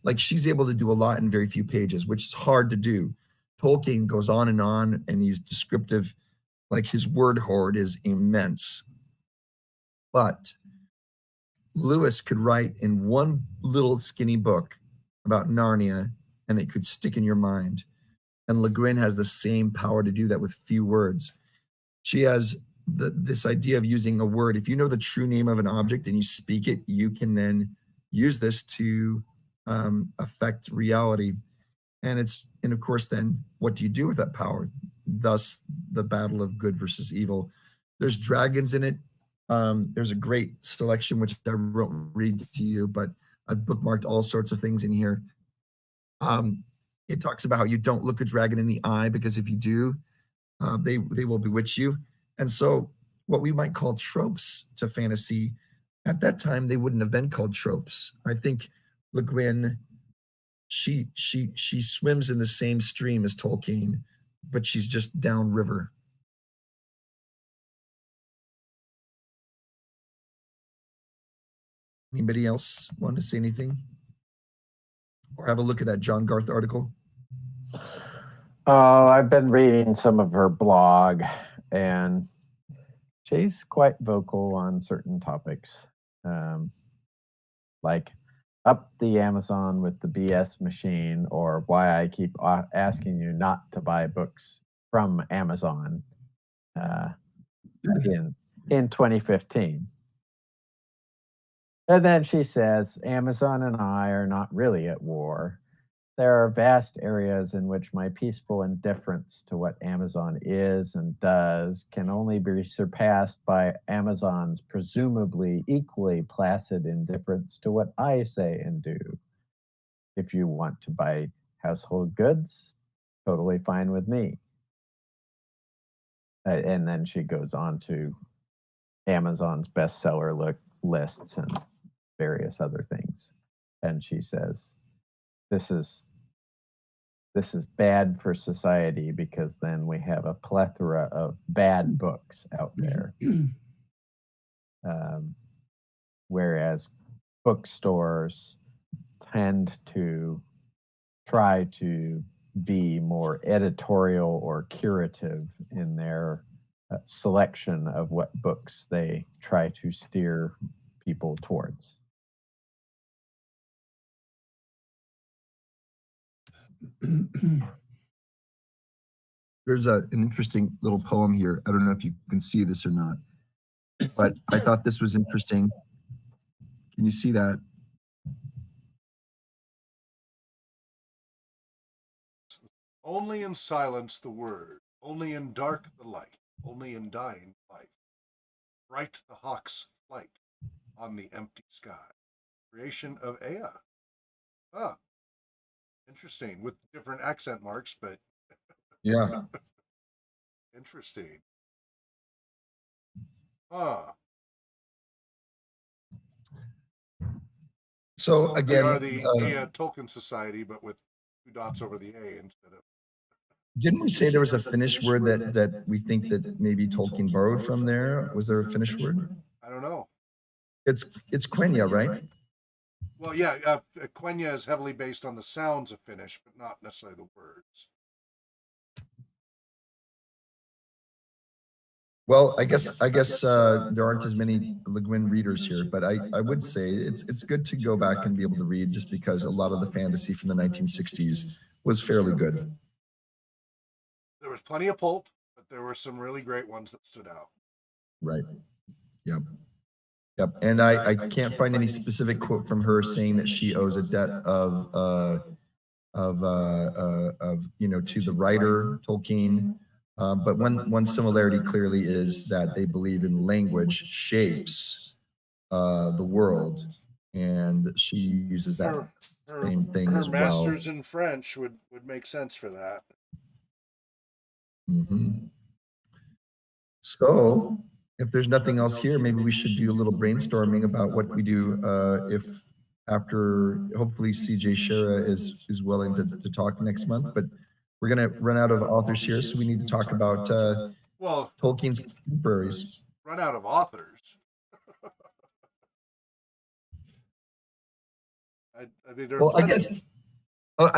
like she's able to do a lot in very few pages, which is hard to do. Tolkien goes on, and he's descriptive. Like his word hoard is immense. But Lewis could write in one little skinny book about Narnia, and it could stick in your mind. And Le Guin has the same power to do that with few words. She has this idea of using a word. If you know the true name of an object and you speak it, you can then use this to affect reality. And of course, then what do you do with that power? Thus, the battle of good versus evil. There's dragons in it. There's a great selection, which I won't read to you, but I've bookmarked all sorts of things in here. It talks about how you don't look a dragon in the eye, because if you do, they will bewitch you. And so what we might call tropes to fantasy. At that time, they wouldn't have been called tropes. I think Le Guin, she swims in the same stream as Tolkien, but she's just downriver. Anybody else want to say anything? Or have a look at that John Garth article? Oh, I've been reading some of her blog, and she's quite vocal on certain topics, like up the Amazon with the BS machine, or why I keep asking you not to buy books from Amazon in 2015. And then she says, Amazon and I are not really at war. There are vast areas in which my peaceful indifference to what Amazon is and does can only be surpassed by Amazon's presumably equally placid indifference to what I say and do. If you want to buy household goods, totally fine with me. And then she goes on to Amazon's bestseller lists and various other things. And she says, this is bad for society because then we have a plethora of bad books out there. Whereas bookstores tend to try to be more editorial or curative in their selection of what books they try to steer people towards. There's an interesting little poem here. I don't know if you can see this or not, but I thought this was interesting. Can you see that? Only in silence the word, only in dark the light, only in dying life. Bright the hawk's flight on the empty sky. Creation of Ea. Ah, interesting, with different accent marks, but Yeah. interesting. Ah. So We again, are the Ea Tolkien Society, but with 2 dots over the A instead of. didn't we say there was a Finnish word that we think that maybe Tolkien borrowed from there? Was there a Finnish word? I don't know. It's Quenya, right? Well, yeah, Quenya is heavily based on the sounds of Finnish, but not necessarily the words. Well, I guess there aren't as many Le Guin readers here, but I would say it's good to go back and be able to read, just because a lot of the fantasy from the 1960s was fairly good. There was plenty of pulp, but there were some really great ones that stood out. Right. Yep. Yep. And I can't find any specific quote from her saying that she owes a debt of to the writer Tolkien. But one similarity clearly is that they believe in language shapes the world, and she uses that same thing as well. Her masters in French would make sense for that. Mm-hmm. So, if there's nothing else here, maybe we should do a little brainstorming about what we do if after, hopefully CJ Shara is willing to talk next month, but we're going to run out of authors here, so we need to talk about Tolkien's contemporaries. Run out of authors. Well, I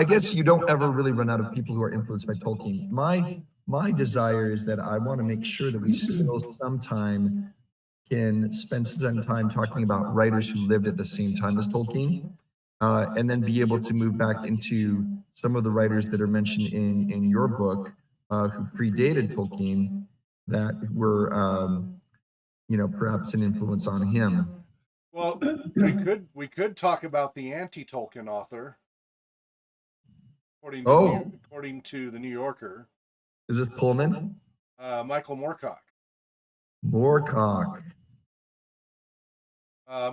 guess you don't ever really run out of people who are influenced by Tolkien. My desire is that I want to make sure that we still sometime can spend some time talking about writers who lived at the same time as Tolkien, and then be able to move back into some of the writers that are mentioned in your book who predated Tolkien that were, perhaps an influence on him. Well, we could talk about the anti-Tolkien author, according to the New Yorker. Is this Pullman? Michael Moorcock.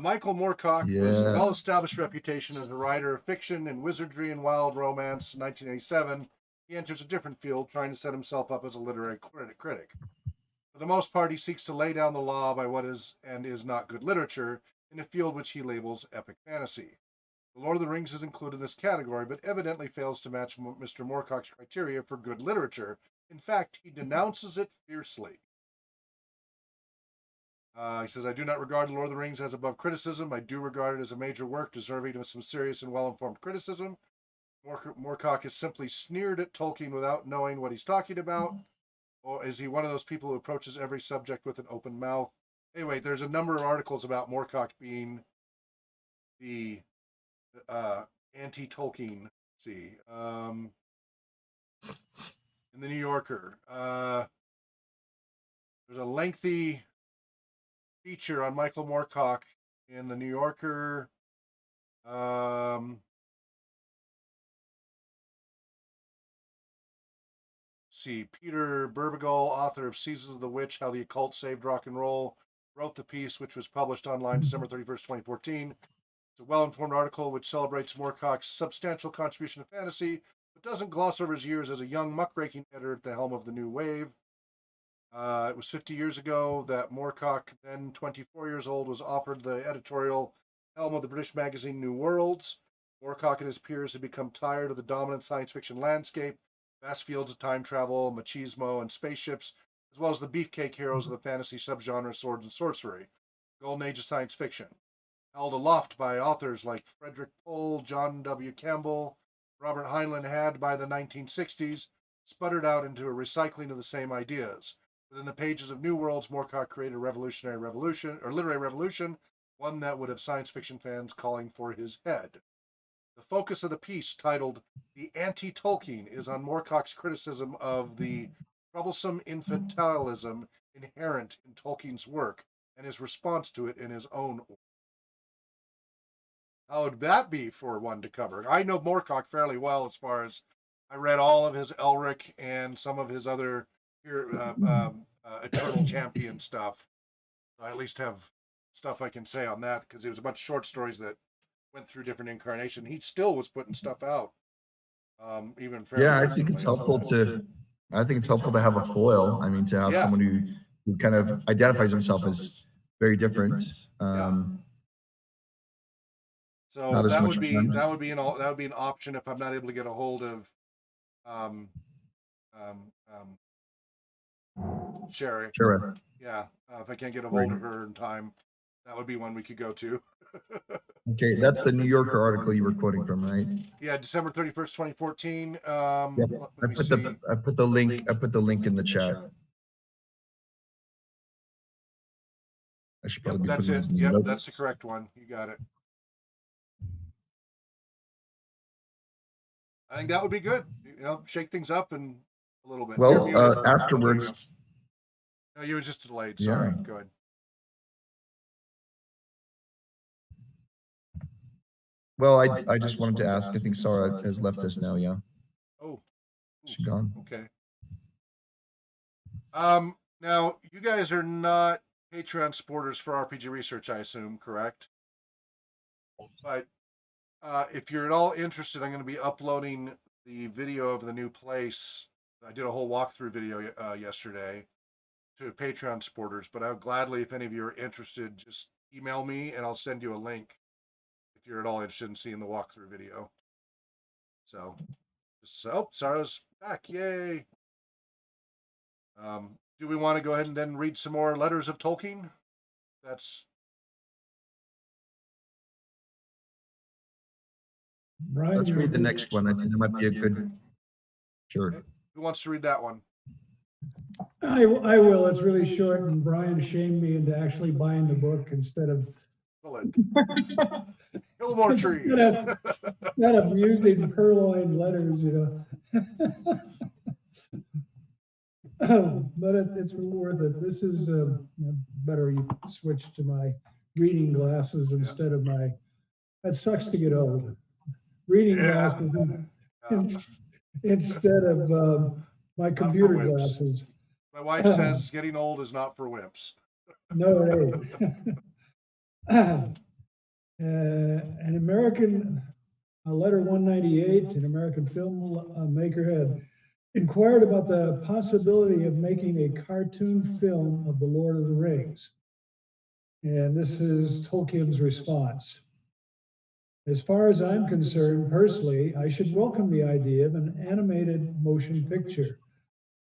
Michael Moorcock was a well-established reputation as a writer of fiction and wizardry and wild romance. In 1987, he enters a different field, trying to set himself up as a literary critic. For For the most part, he seeks to lay down the law by what is and is not good literature in a field which he labels epic fantasy. The Lord of the Rings is included in this category, but evidently fails to match Mr. Moorcock's criteria for good literature. In fact, he denounces it fiercely. He says, I do not regard The Lord of the Rings as above criticism. I do regard it as a major work deserving of some serious and well-informed criticism. Moorcock has simply sneered at Tolkien without knowing what he's talking about. Or is he one of those people who approaches every subject with an open mouth? Anyway, there's a number of articles about Moorcock being the anti-Tolkien. Let's see. In the New Yorker. There's a lengthy feature on Michael Moorcock in the New Yorker. See, Peter Berbigol, author of Seasons of the Witch, How the Occult Saved Rock and Roll, wrote the piece, which was published online December 31st, 2014. It's a well-informed article which celebrates Moorcock's substantial contribution to fantasy, but doesn't gloss over his years as a young muckraking editor at the helm of the New Wave. It was 50 years ago that Moorcock, then 24 years old, was offered the editorial helm of the British magazine New Worlds. Moorcock and his peers had become tired of the dominant science fiction landscape, vast fields of time travel, machismo, and spaceships, as well as the beefcake heroes of the fantasy subgenre swords and sorcery, golden age of science fiction. Held aloft by authors like Frederick Pohl, John W. Campbell, Robert Heinlein had, by the 1960s, sputtered out into a recycling of the same ideas. Within the pages of New Worlds, Moorcock created a literary revolution, one that would have science fiction fans calling for his head. The focus of the piece, titled The Anti-Tolkien, is on Moorcock's criticism of the troublesome infantilism inherent in Tolkien's work and his response to it in his own work. How would that be for one to cover? I know Moorcock fairly well, as far as I read all of his Elric and some of his other Eternal Champion stuff. I at least have stuff I can say on that, because it was a bunch of short stories that went through different incarnations. He still was putting stuff out, even fairly Yeah, I recently. think it's helpful to. I think it's helpful to have a foil. I mean, to have someone who kind of identifies himself as very different. So not as that much would be fun. that would be an option if I'm not able to get a hold of Sherry. Sure. Yeah, if I can't get a hold of her in time, that would be one we could go to. Okay, that's the New Yorker article you were quoting from, right? Yeah, December 31st, 2014. Yep. Let me see. I put the link in the chat. I should Yep, probably be that's putting it. this in the Yep, notes. that's the correct one. You got it. I think that would be good. Shake things up and a little bit. Well, afterwards. No, you were just delayed. Sorry. Yeah. Go ahead. Well, I just wanted to ask. I think Sarah has left us now. Yeah. Oh, she's gone. Okay. Now you guys are not Patreon supporters for RPG Research, I assume, correct? But if you're at all interested, I'm going to be uploading the video of the new place. I did a whole walkthrough video yesterday to Patreon supporters, but I would gladly, if any of you are interested, just email me and I'll send you a link if you're at all interested in seeing the walkthrough video. So, Sarah's back. Yay. Do we want to go ahead and then read some more letters of Tolkien? Let's read the next one. I think that might be a good. Sure. Okay. Who wants to read that one? I will. It's really short, and Brian shamed me into actually buying the book instead of Kill more trees. Instead of using purloined letters, but it's worth it. This is better. You switch to my reading glasses instead of my. That sucks to get old. Reading glasses instead of my computer glasses. My wife says getting old is not for wimps. No, it ain't. An American, letter 198, an American film maker had inquired about the possibility of making a cartoon film of the Lord of the Rings. And this is Tolkien's response. As far as I'm concerned, personally, I should welcome the idea of an animated motion picture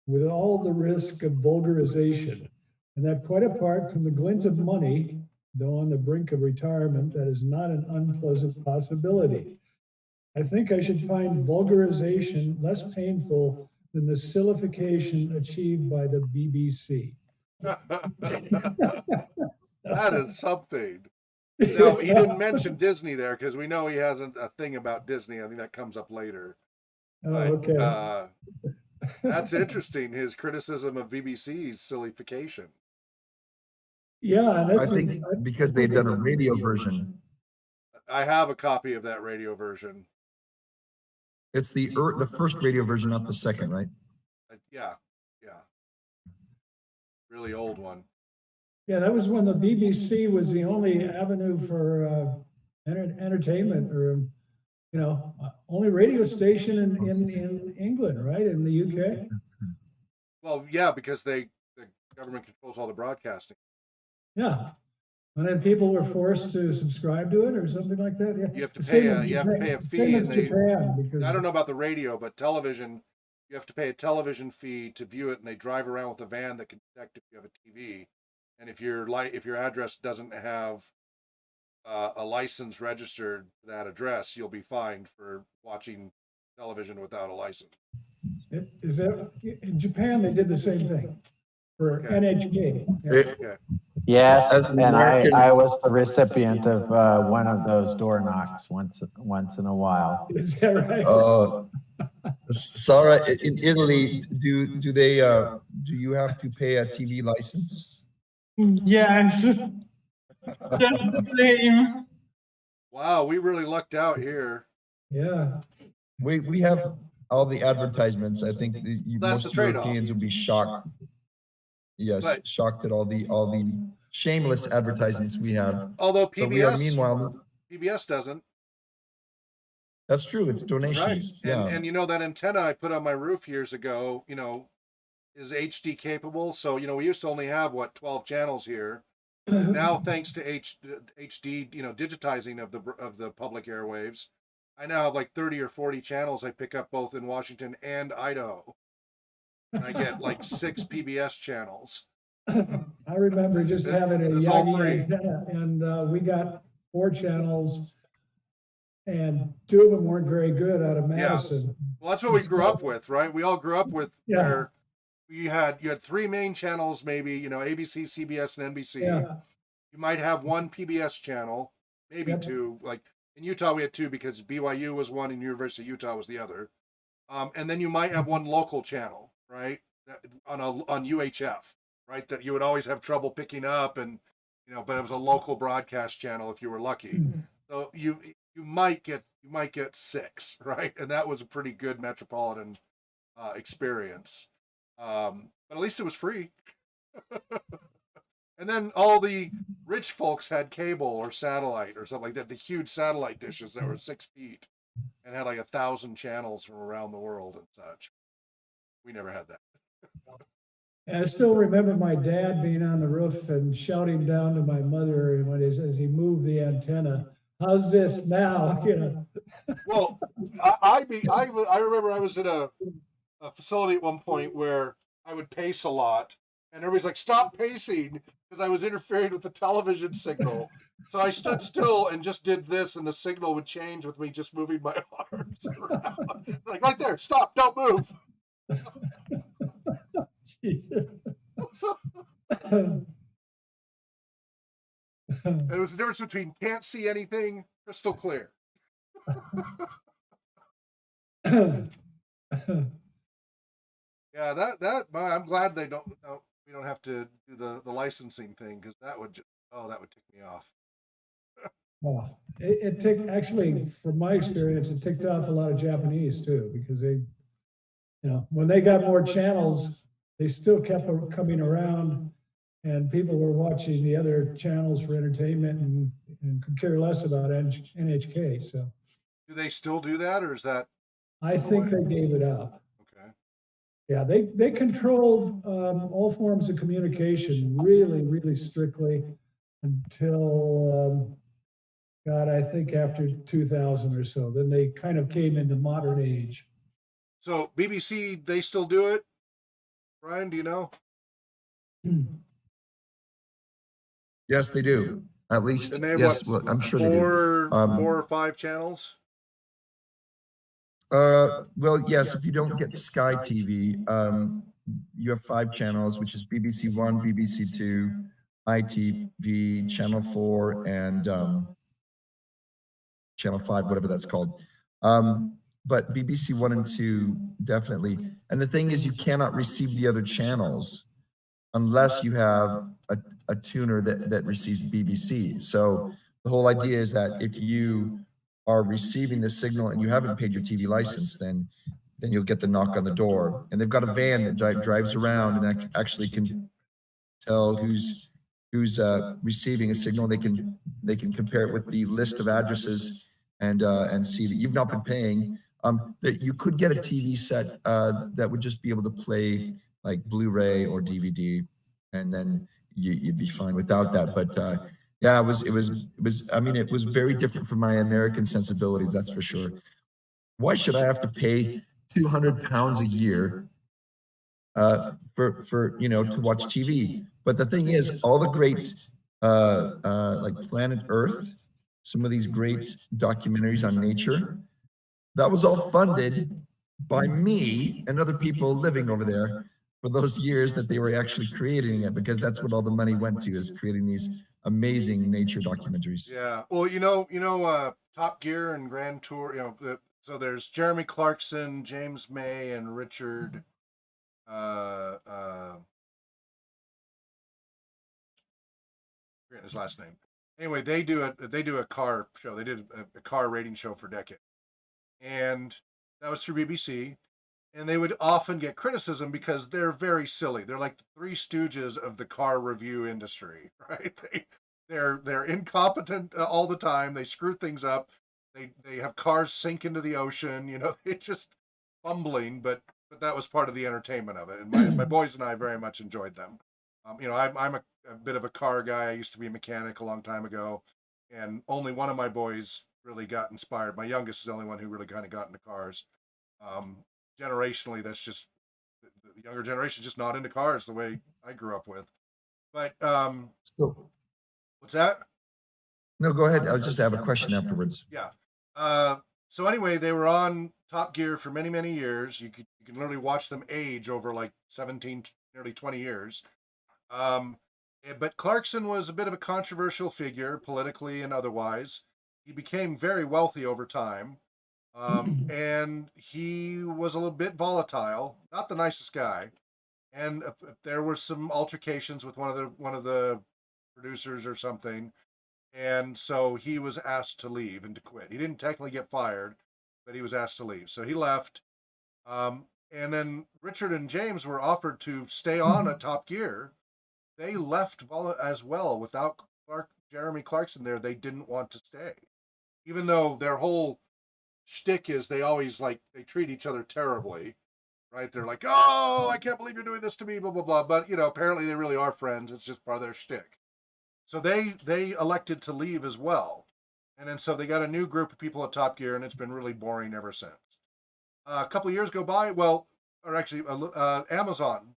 with all the risk of vulgarization, and that quite apart from the glint of money, though on the brink of retirement, that is not an unpleasant possibility. I think I should find vulgarization less painful than the sillification achieved by the BBC. That is something. No, he didn't mention Disney there because we know he hasn't a thing about Disney. I think that comes up later. Oh, But okay. that's interesting. His criticism of BBC's sillification. Yeah, and I think because they've done a radio version. I have a copy of that radio version. It's the first radio version, not the second, right? Yeah, yeah. Really old one. yeah, that was when the BBC was the only avenue for entertainment, or only radio station in England, right? In the UK. Well, yeah, because the government controls all the broadcasting. Yeah. And then people were forced to subscribe to it or something like that. Yeah. You have to pay a fee, Same and as Japan, because I don't know about the radio, but television, you have to pay a television fee to view it, and they drive around with a van that can detect if you have a TV. And if your address doesn't have a license registered to that address, you'll be fined for watching television without a license. Is that in Japan? They did the same thing for Okay. NHK. Yeah. Okay. Yes, As an and American- I was the recipient of one of those door knocks once in a while. Is that right? Sarah, in Italy, do they do you have to pay a TV license? Yes. Just the same. Wow, we really lucked out here. Yeah. We have all the advertisements. I think That's the most trade-off. Europeans would be shocked. Yes, But- shocked at all the shameless advertisements we have. Although But we are, PBS, meanwhile, PBS doesn't. that's true. It's Right. donations. Yeah. And that antenna I put on my roof years ago, is HD capable. So, we used to only have 12 channels here. Now, thanks to HD, digitizing of the public airwaves, I now have like 30 or 40 channels I pick up both in Washington and Idaho. And I get like 6 PBS channels. I remember just having a It's all Yagi free. antenna, and we got 4 channels, and 2 of them weren't very good out of Madison. Well, that's what we grew up with, right? We all grew up with Yeah. where you had 3 main channels, maybe, ABC, CBS, and NBC. Yeah. You might have 1 PBS channel, maybe Yep. 2. Like in Utah, we had 2 because BYU was one and University of Utah was the other. And then you might have 1 local channel, right? On UHF, right? That you would always have trouble picking up, and but it was a local broadcast channel if you were lucky. So you might get 6, right? And that was a pretty good metropolitan experience. But at least it was free. And then all the rich folks had cable or satellite or something like that. The huge satellite dishes that were 6 feet and had like 1,000 channels from around the world and such. We never had that. And I still remember my dad being on the roof and shouting down to my mother when as he moved the antenna, "How's this now?" Well, I remember I was at a facility at one point where I would pace a lot, and everybody's like, "Stop pacing," because I was interfering with the television signal. So I stood still and just did this, and the signal would change with me just moving my arms around. Like, right there, stop, don't move. It was the difference between can't see anything, crystal clear. Yeah, I'm glad we don't have to do the licensing thing, because that would tick me off. Well, it ticked, actually, from my experience, it ticked off a lot of Japanese too, because they, when they got more channels, they still kept coming around, and people were watching the other channels for entertainment and could care less about NHK. So Do they still do that, or is that? I think they gave it up. Okay. Yeah, they controlled all forms of communication really, really strictly until, God, I think after 2000 or so. Then they kind of came into modern age. So BBC, they still do it? Brian, do you know? Yes, they do. At least, And they have yes, what, well, I'm sure they do. four or five channels? Well, yes, if you don't get Sky TV, you have 5 channels, which is BBC One, BBC Two, ITV, Channel 4, and Channel 5, whatever that's called. But BBC 1 and 2, definitely. And the thing is, you cannot receive the other channels unless you have a tuner that receives BBC. So the whole idea is that if you are receiving the signal and you haven't paid your TV license, then you'll get the knock on the door. And they've got a van that drives around and actually can tell who's receiving a signal. They can compare it with the list of addresses and see that you've not been paying. That you could get a TV set that would just be able to play like Blu-ray or DVD, and then you'd be fine without that. But yeah, it was. I mean, it was very different from my American sensibilities, that's for sure. Why should I have to pay £200 a year for to watch TV? But the thing is, all the great like Planet Earth, some of these great documentaries on nature, that was all funded by me and other people living over there for those years that they were actually creating it, because that's what all the money went to, is creating these amazing nature documentaries. Yeah. Well, Top Gear and Grand Tour, so there's Jeremy Clarkson, James May, and Richard forgetting his last name. Anyway, they do a car show. They did a car rating show for decades. And that was through BBC. And they would often get criticism because they're very silly. They're like the Three Stooges of the car review industry, right? They're incompetent all the time. They screw things up. They have cars sink into the ocean. They just fumbling. But that was part of the entertainment of it. And my boys and I very much enjoyed them. I'm a bit of a car guy. I used to be a mechanic a long time ago, and only one of my boys really got inspired. My youngest is the only one who really kind of got into cars. Generationally, that's just the younger generation just not into cars the way I grew up with. But So, what's that? no, go ahead. I was just have a question afterwards. Yeah. So anyway, they were on Top Gear for many, many years. You can literally watch them age over like 17, nearly 20 years. But Clarkson was a bit of a controversial figure, politically and otherwise. He became very wealthy over time, and he was a little bit volatile, not the nicest guy. And there were some altercations with one of the producers or something, and so he was asked to leave and to quit. He didn't technically get fired, but he was asked to leave, so he left. And then Richard and James were offered to stay on at Top Gear. They left as well without Jeremy Clarkson there. They didn't want to stay, even though their whole shtick is they always they treat each other terribly, right? They're like, "Oh, I can't believe you're doing this to me," blah blah blah. But apparently they really are friends. It's just part of their shtick. So they elected to leave as well, and then so they got a new group of people at Top Gear, and it's been really boring ever since. A couple of years go by. Well, or actually, Amazon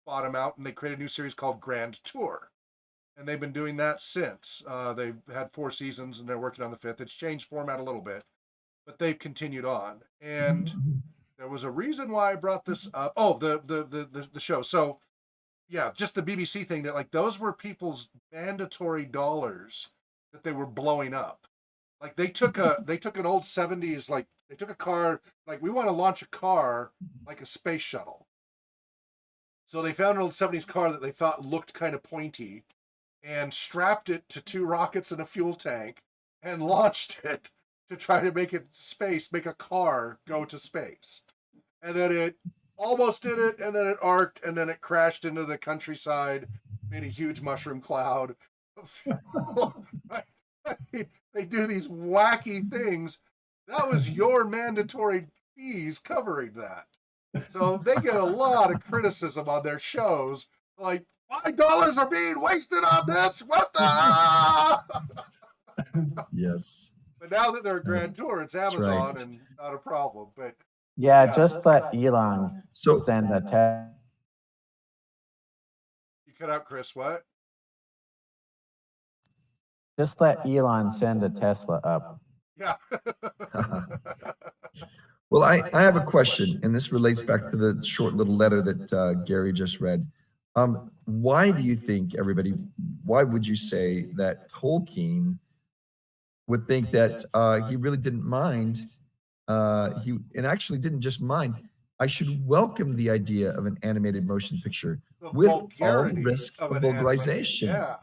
bought them out, and they created a new series called Grand Tour, and they've been doing that since. They've had 4 seasons, and they're working on the 5th. It's changed format a little bit, but they've continued on. And there was a reason why I brought this up. Oh, the show. So yeah, just the BBC thing, that those were people's mandatory dollars that they were blowing up. They took an old 70s, they took a car, we want to launch a car like a space shuttle. So they found an old 70s car that they thought looked kind of pointy and strapped it to 2 rockets and a fuel tank and launched it to try to make a car go to space. And then it almost did it, and then it arced, and then it crashed into the countryside, made a huge mushroom cloud of fuel. They do these wacky things. That was your mandatory fees covering that. So they get a lot of criticism on their shows. Like, $5 are being wasted on this. What the? Yes. But now that they're a Grand Tour, it's That's Amazon right. and not a problem. But Yeah, Yeah. just let Elon So send a test. you cut out Chris. What? Just let Elon send a Tesla up. Yeah. well, I have a question, and this relates back to the short little letter that Gary just read. Why do you think, everybody, why would you say that Tolkien would think that he really didn't mind? And actually didn't just mind. I should welcome the idea of an animated motion picture The with all the vulgarity risks of an anime. vulgarization. Yeah.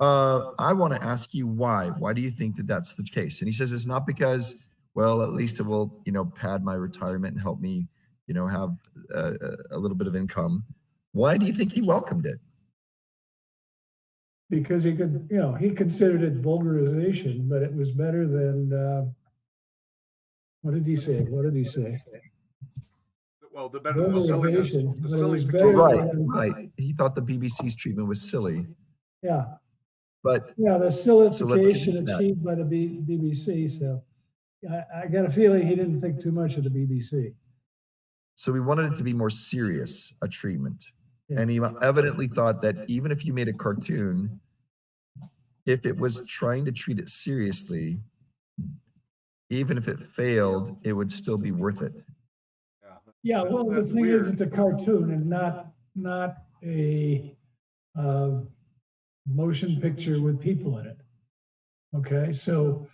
I want to ask you why. Why do you think that that's the case? And he says it's not because, well, at least it will, pad my retirement and help me, have a little bit of income. Why do you think he welcomed it? Because he could, he considered it vulgarization, but it was better than, what did he say? Well, the better the silliness, Vulgarization, the but it silly was potato. better Right. He thought the BBC's treatment was silly, Yeah, but yeah, the So let's get sillification into that. achieved by the BBC, so I got a feeling he didn't think too much of the BBC. so we wanted it to be more serious, a treatment. Yeah. And he evidently thought that even if you made a cartoon, if it was trying to treat it seriously, even if it failed, it would still be worth it. Yeah, well, the That's thing weird. is, it's a cartoon and not a motion picture with people in it. Okay, so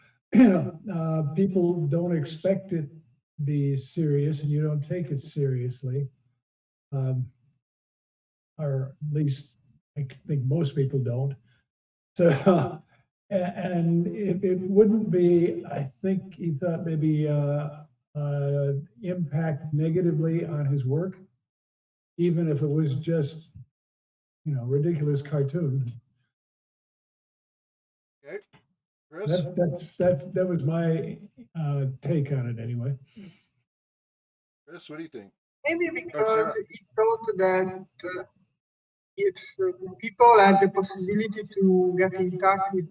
people don't expect it to be serious, and you don't take it seriously, or at least I think most people don't. So, and it wouldn't be. I think he thought maybe impact negatively on his work, even if it was just, ridiculous cartoon. Okay. Chris? That was my take on it anyway. Chris, what do you think? Maybe because Sarah. he thought that if people had the possibility to get in touch with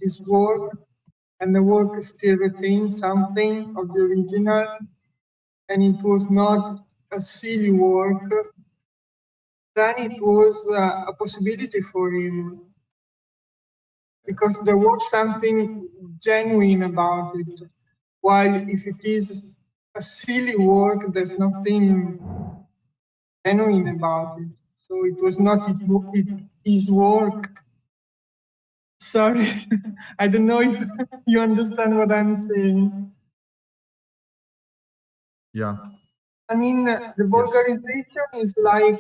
his work, and the work still retains something of the original, and it was not a silly work, then it was a possibility for him, because there was something genuine about it. While if it is a silly work, there's nothing genuine about it. So it was not his work. Sorry, I don't know if you understand what I'm saying. Yeah. I mean, the vulgarization is like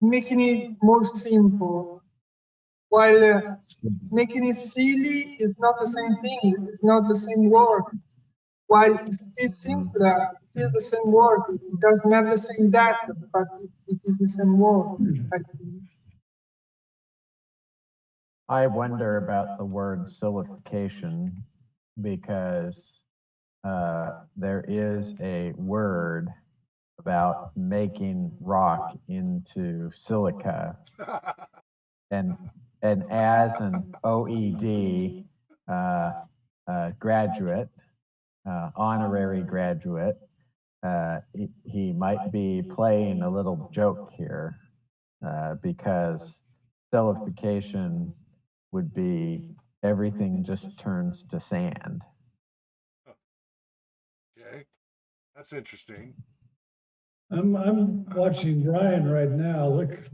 making it more simple, while making it silly is not the same thing. It's not the same word. While if it is simpler, it is the same word. It doesn't have the same depth, but it is the same word. I wonder about the word silification because there is a word about making rock into silica, and as an OED graduate, honorary graduate, he might be playing a little joke here because silification would be everything just turns to sand. Okay. That's interesting. I'm watching Ryan right now. Look,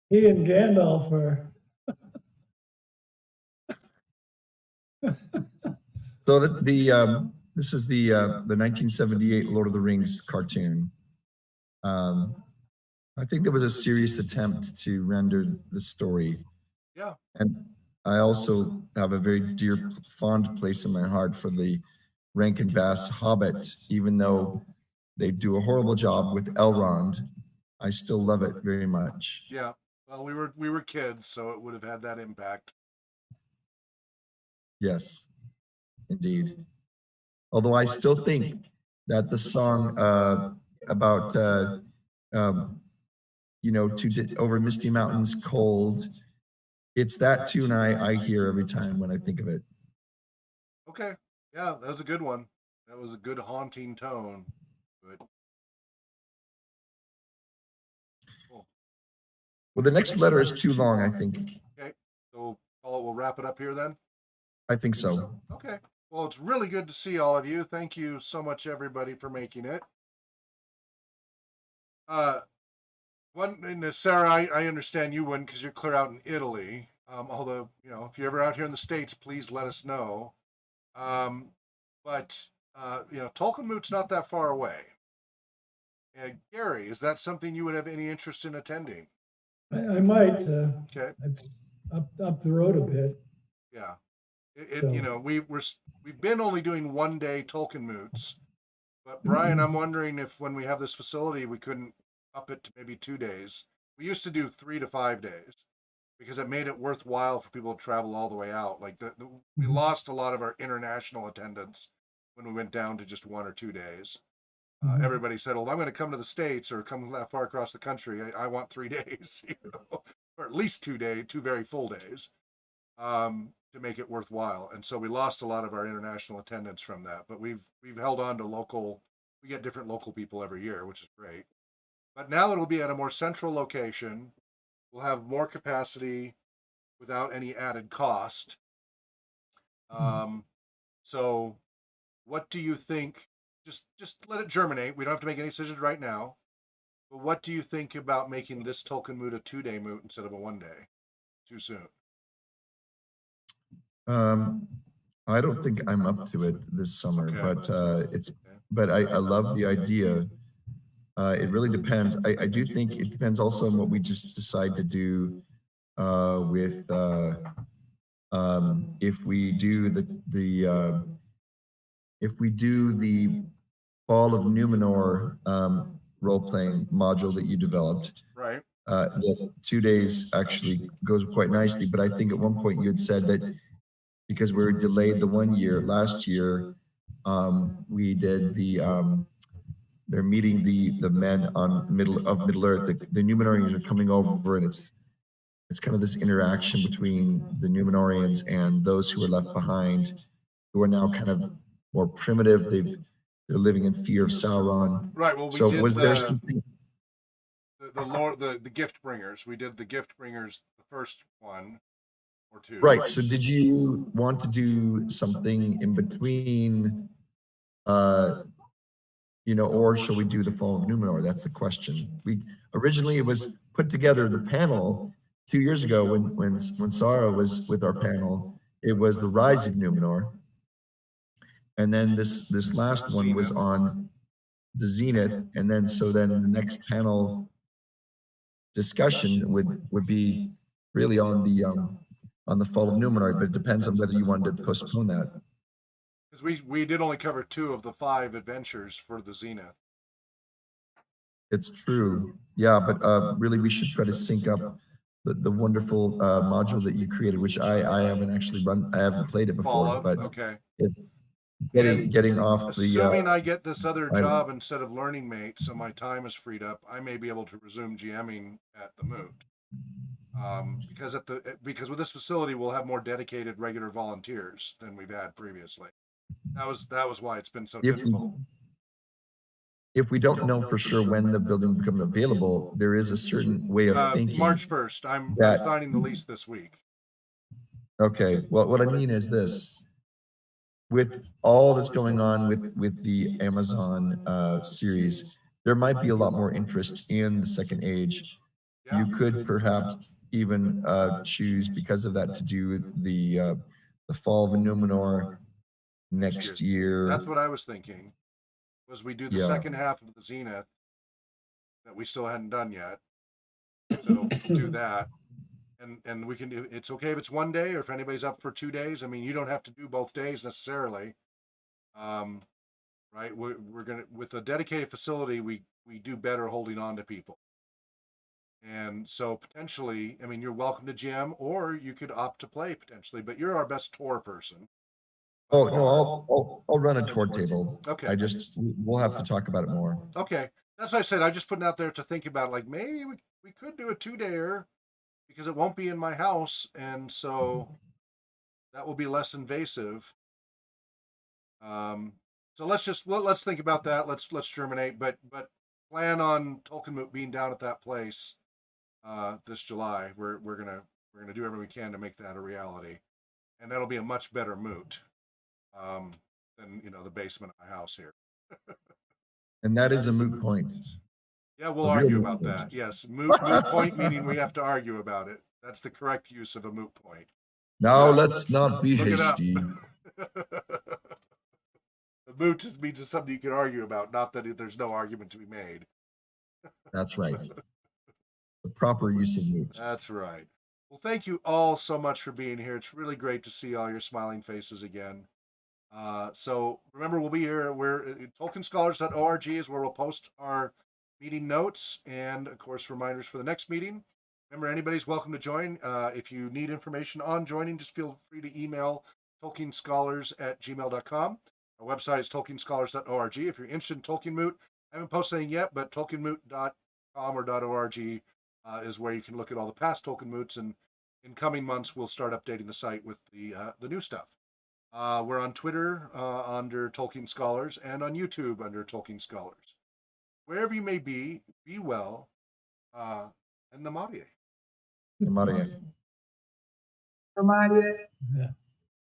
he and Gandalf are. So this is the 1978 Lord of the Rings cartoon. I think there was a serious attempt to render the story. Yeah. And I also have a very dear, fond place in my heart for the Rankin Bass Hobbit, even though they do a horrible job with Elrond. I still love it very much. Yeah. Well, we were kids, so it would have had that impact. Yes, indeed. Although I still think that the song about over misty mountains cold, it's that tune I hear every time when I think of it. Okay. Yeah, that was a good one. That was a good haunting tone. Good. Cool. Well, the next letter is too long, I think. Okay. So we'll wrap it up here then. I think so. Okay. Well, it's really good to see all of you. Thank you so much, everybody, for making it. Sarah, I understand you wouldn't because you're clear out in Italy. Although, if you're ever out here in the States, please let us know. But Tolkien Moot's not that far away. Gary, is that something you would have any interest in attending? I might. Okay. It's up the road a bit. Yeah. So- We've been only doing 1 day Tolkien Moots, but Brian, I'm wondering if when we have this facility, we couldn't up it to maybe 2 days. We used to do 3 to 5 days because it made it worthwhile for people to travel all the way out. Like we lost a lot of our international attendance when we went down to just 1 or 2 days. Everybody said, "Well, I'm going to come to the States or come that far across the country. I want 3 days, or at least 2 days, 2 very full days, to make it worthwhile." And so we lost a lot of our international attendance from that. But we've held on to local. We get different local people every year, which is great. But now it'll be at a more central location. We'll have more capacity without any added cost. So what do you think? Just let it germinate. We don't have to make any decisions right now. But what do you think about making this Tolkien Moot a 2 day moot instead of a 1 day? Too soon. I don't think I'm up to it this summer, Okay. but I love the idea. It really depends. I do think it depends also on what we just decide to do with if we do the Fall of Numenor role playing module that you developed. Right. The 2 days actually goes quite nicely, but I think at one point you had said that because we were delayed the 1 year last year, we did they're meeting the men on Middle Earth. The Numenorians are coming over, and it's kind of this interaction between the Numenorians and those who are left behind, who are now kind of more primitive. They're living in fear of Sauron. Right. Well, So was there something? The gift bringers. We did the gift bringers, the first one or two. Right. So did you want to do something in between, or shall we do the Fall of Numenor? That's the question. Originally it was put together, the panel 2 years ago when Sarah was with our panel, it was the Rise of Numenor. And then this last one was on the Zenith. And then the next panel discussion would be really on the Fall of Numenor, but it depends on whether you wanted to postpone that. Because we did only cover 2 of the 5 adventures for the Zenith. It's true. Yeah, but really we should try to sync up the wonderful module that you created, which I haven't actually I haven't played it before, but okay. It's getting off the assuming I get this other job instead of Learning Mate, so my time is freed up, I may be able to resume GMing at the Moot. Because with this facility we'll have more dedicated regular volunteers than we've had previously. That was why it's been so difficult. If we don't know for sure when the building becomes available, there is a certain way of thinking. March 1st. I'm signing the lease this week. Okay. Well, what I mean is this: with all that's going on with the Amazon series, there might be a lot more interest in the Second Age. Yeah. You could perhaps even choose, because of that, to do the Fall of Numenor next year. That's what I was thinking. Was we do the second half of the Zenith that we still hadn't done yet. So do that. And we can do, it's okay if it's 1 day or if anybody's up for 2 days. I mean, you don't have to do both days necessarily. Right. We're gonna, with a dedicated facility, we do better holding on to people. And so potentially, I mean, you're welcome to jam, or you could opt to play potentially, but you're our best tour person. Oh no, I'll run a tour table. Okay. We'll have to talk about it more. Okay. That's what I said. I just put it out there to think about, like, maybe we could do a 2-dayer because it won't be in my house, and so that will be less invasive. So let's think about that. Let's germinate, but plan on Tolkien Moot being down at that place this July. We're gonna do everything we can to make that a reality, and that'll be a much better moot than the basement of my house here. And that is a moot point. Yeah, we'll A real argue moot about point. that. Yes, moot point meaning we have to argue about it. That's the correct use of a moot point. Now let's not be Look it up. hasty. The moot just means it's something you can argue about, not that there's no argument to be made. That's right. The proper use of moot. That's right. Well, thank you all so much for being here. It's really great to see all your smiling faces again. So remember, we'll be here. We're TolkienScholars.org is where we'll post our meeting notes and, of course, reminders for the next meeting. Remember, anybody's welcome to join. If you need information on joining, just feel free to email TolkienScholars@gmail.com. Our website is TolkienScholars.org. If you're interested in Tolkien Moot, I haven't posted anything yet, but TolkienMoot.com or .org is where you can look at all the past Tolkien Moots, and in coming months, we'll start updating the site with the new stuff. We're on Twitter under Tolkien Scholars and on YouTube under Tolkien Scholars. Wherever you may be well, and Namaste. Namaste. Namaste. Yeah.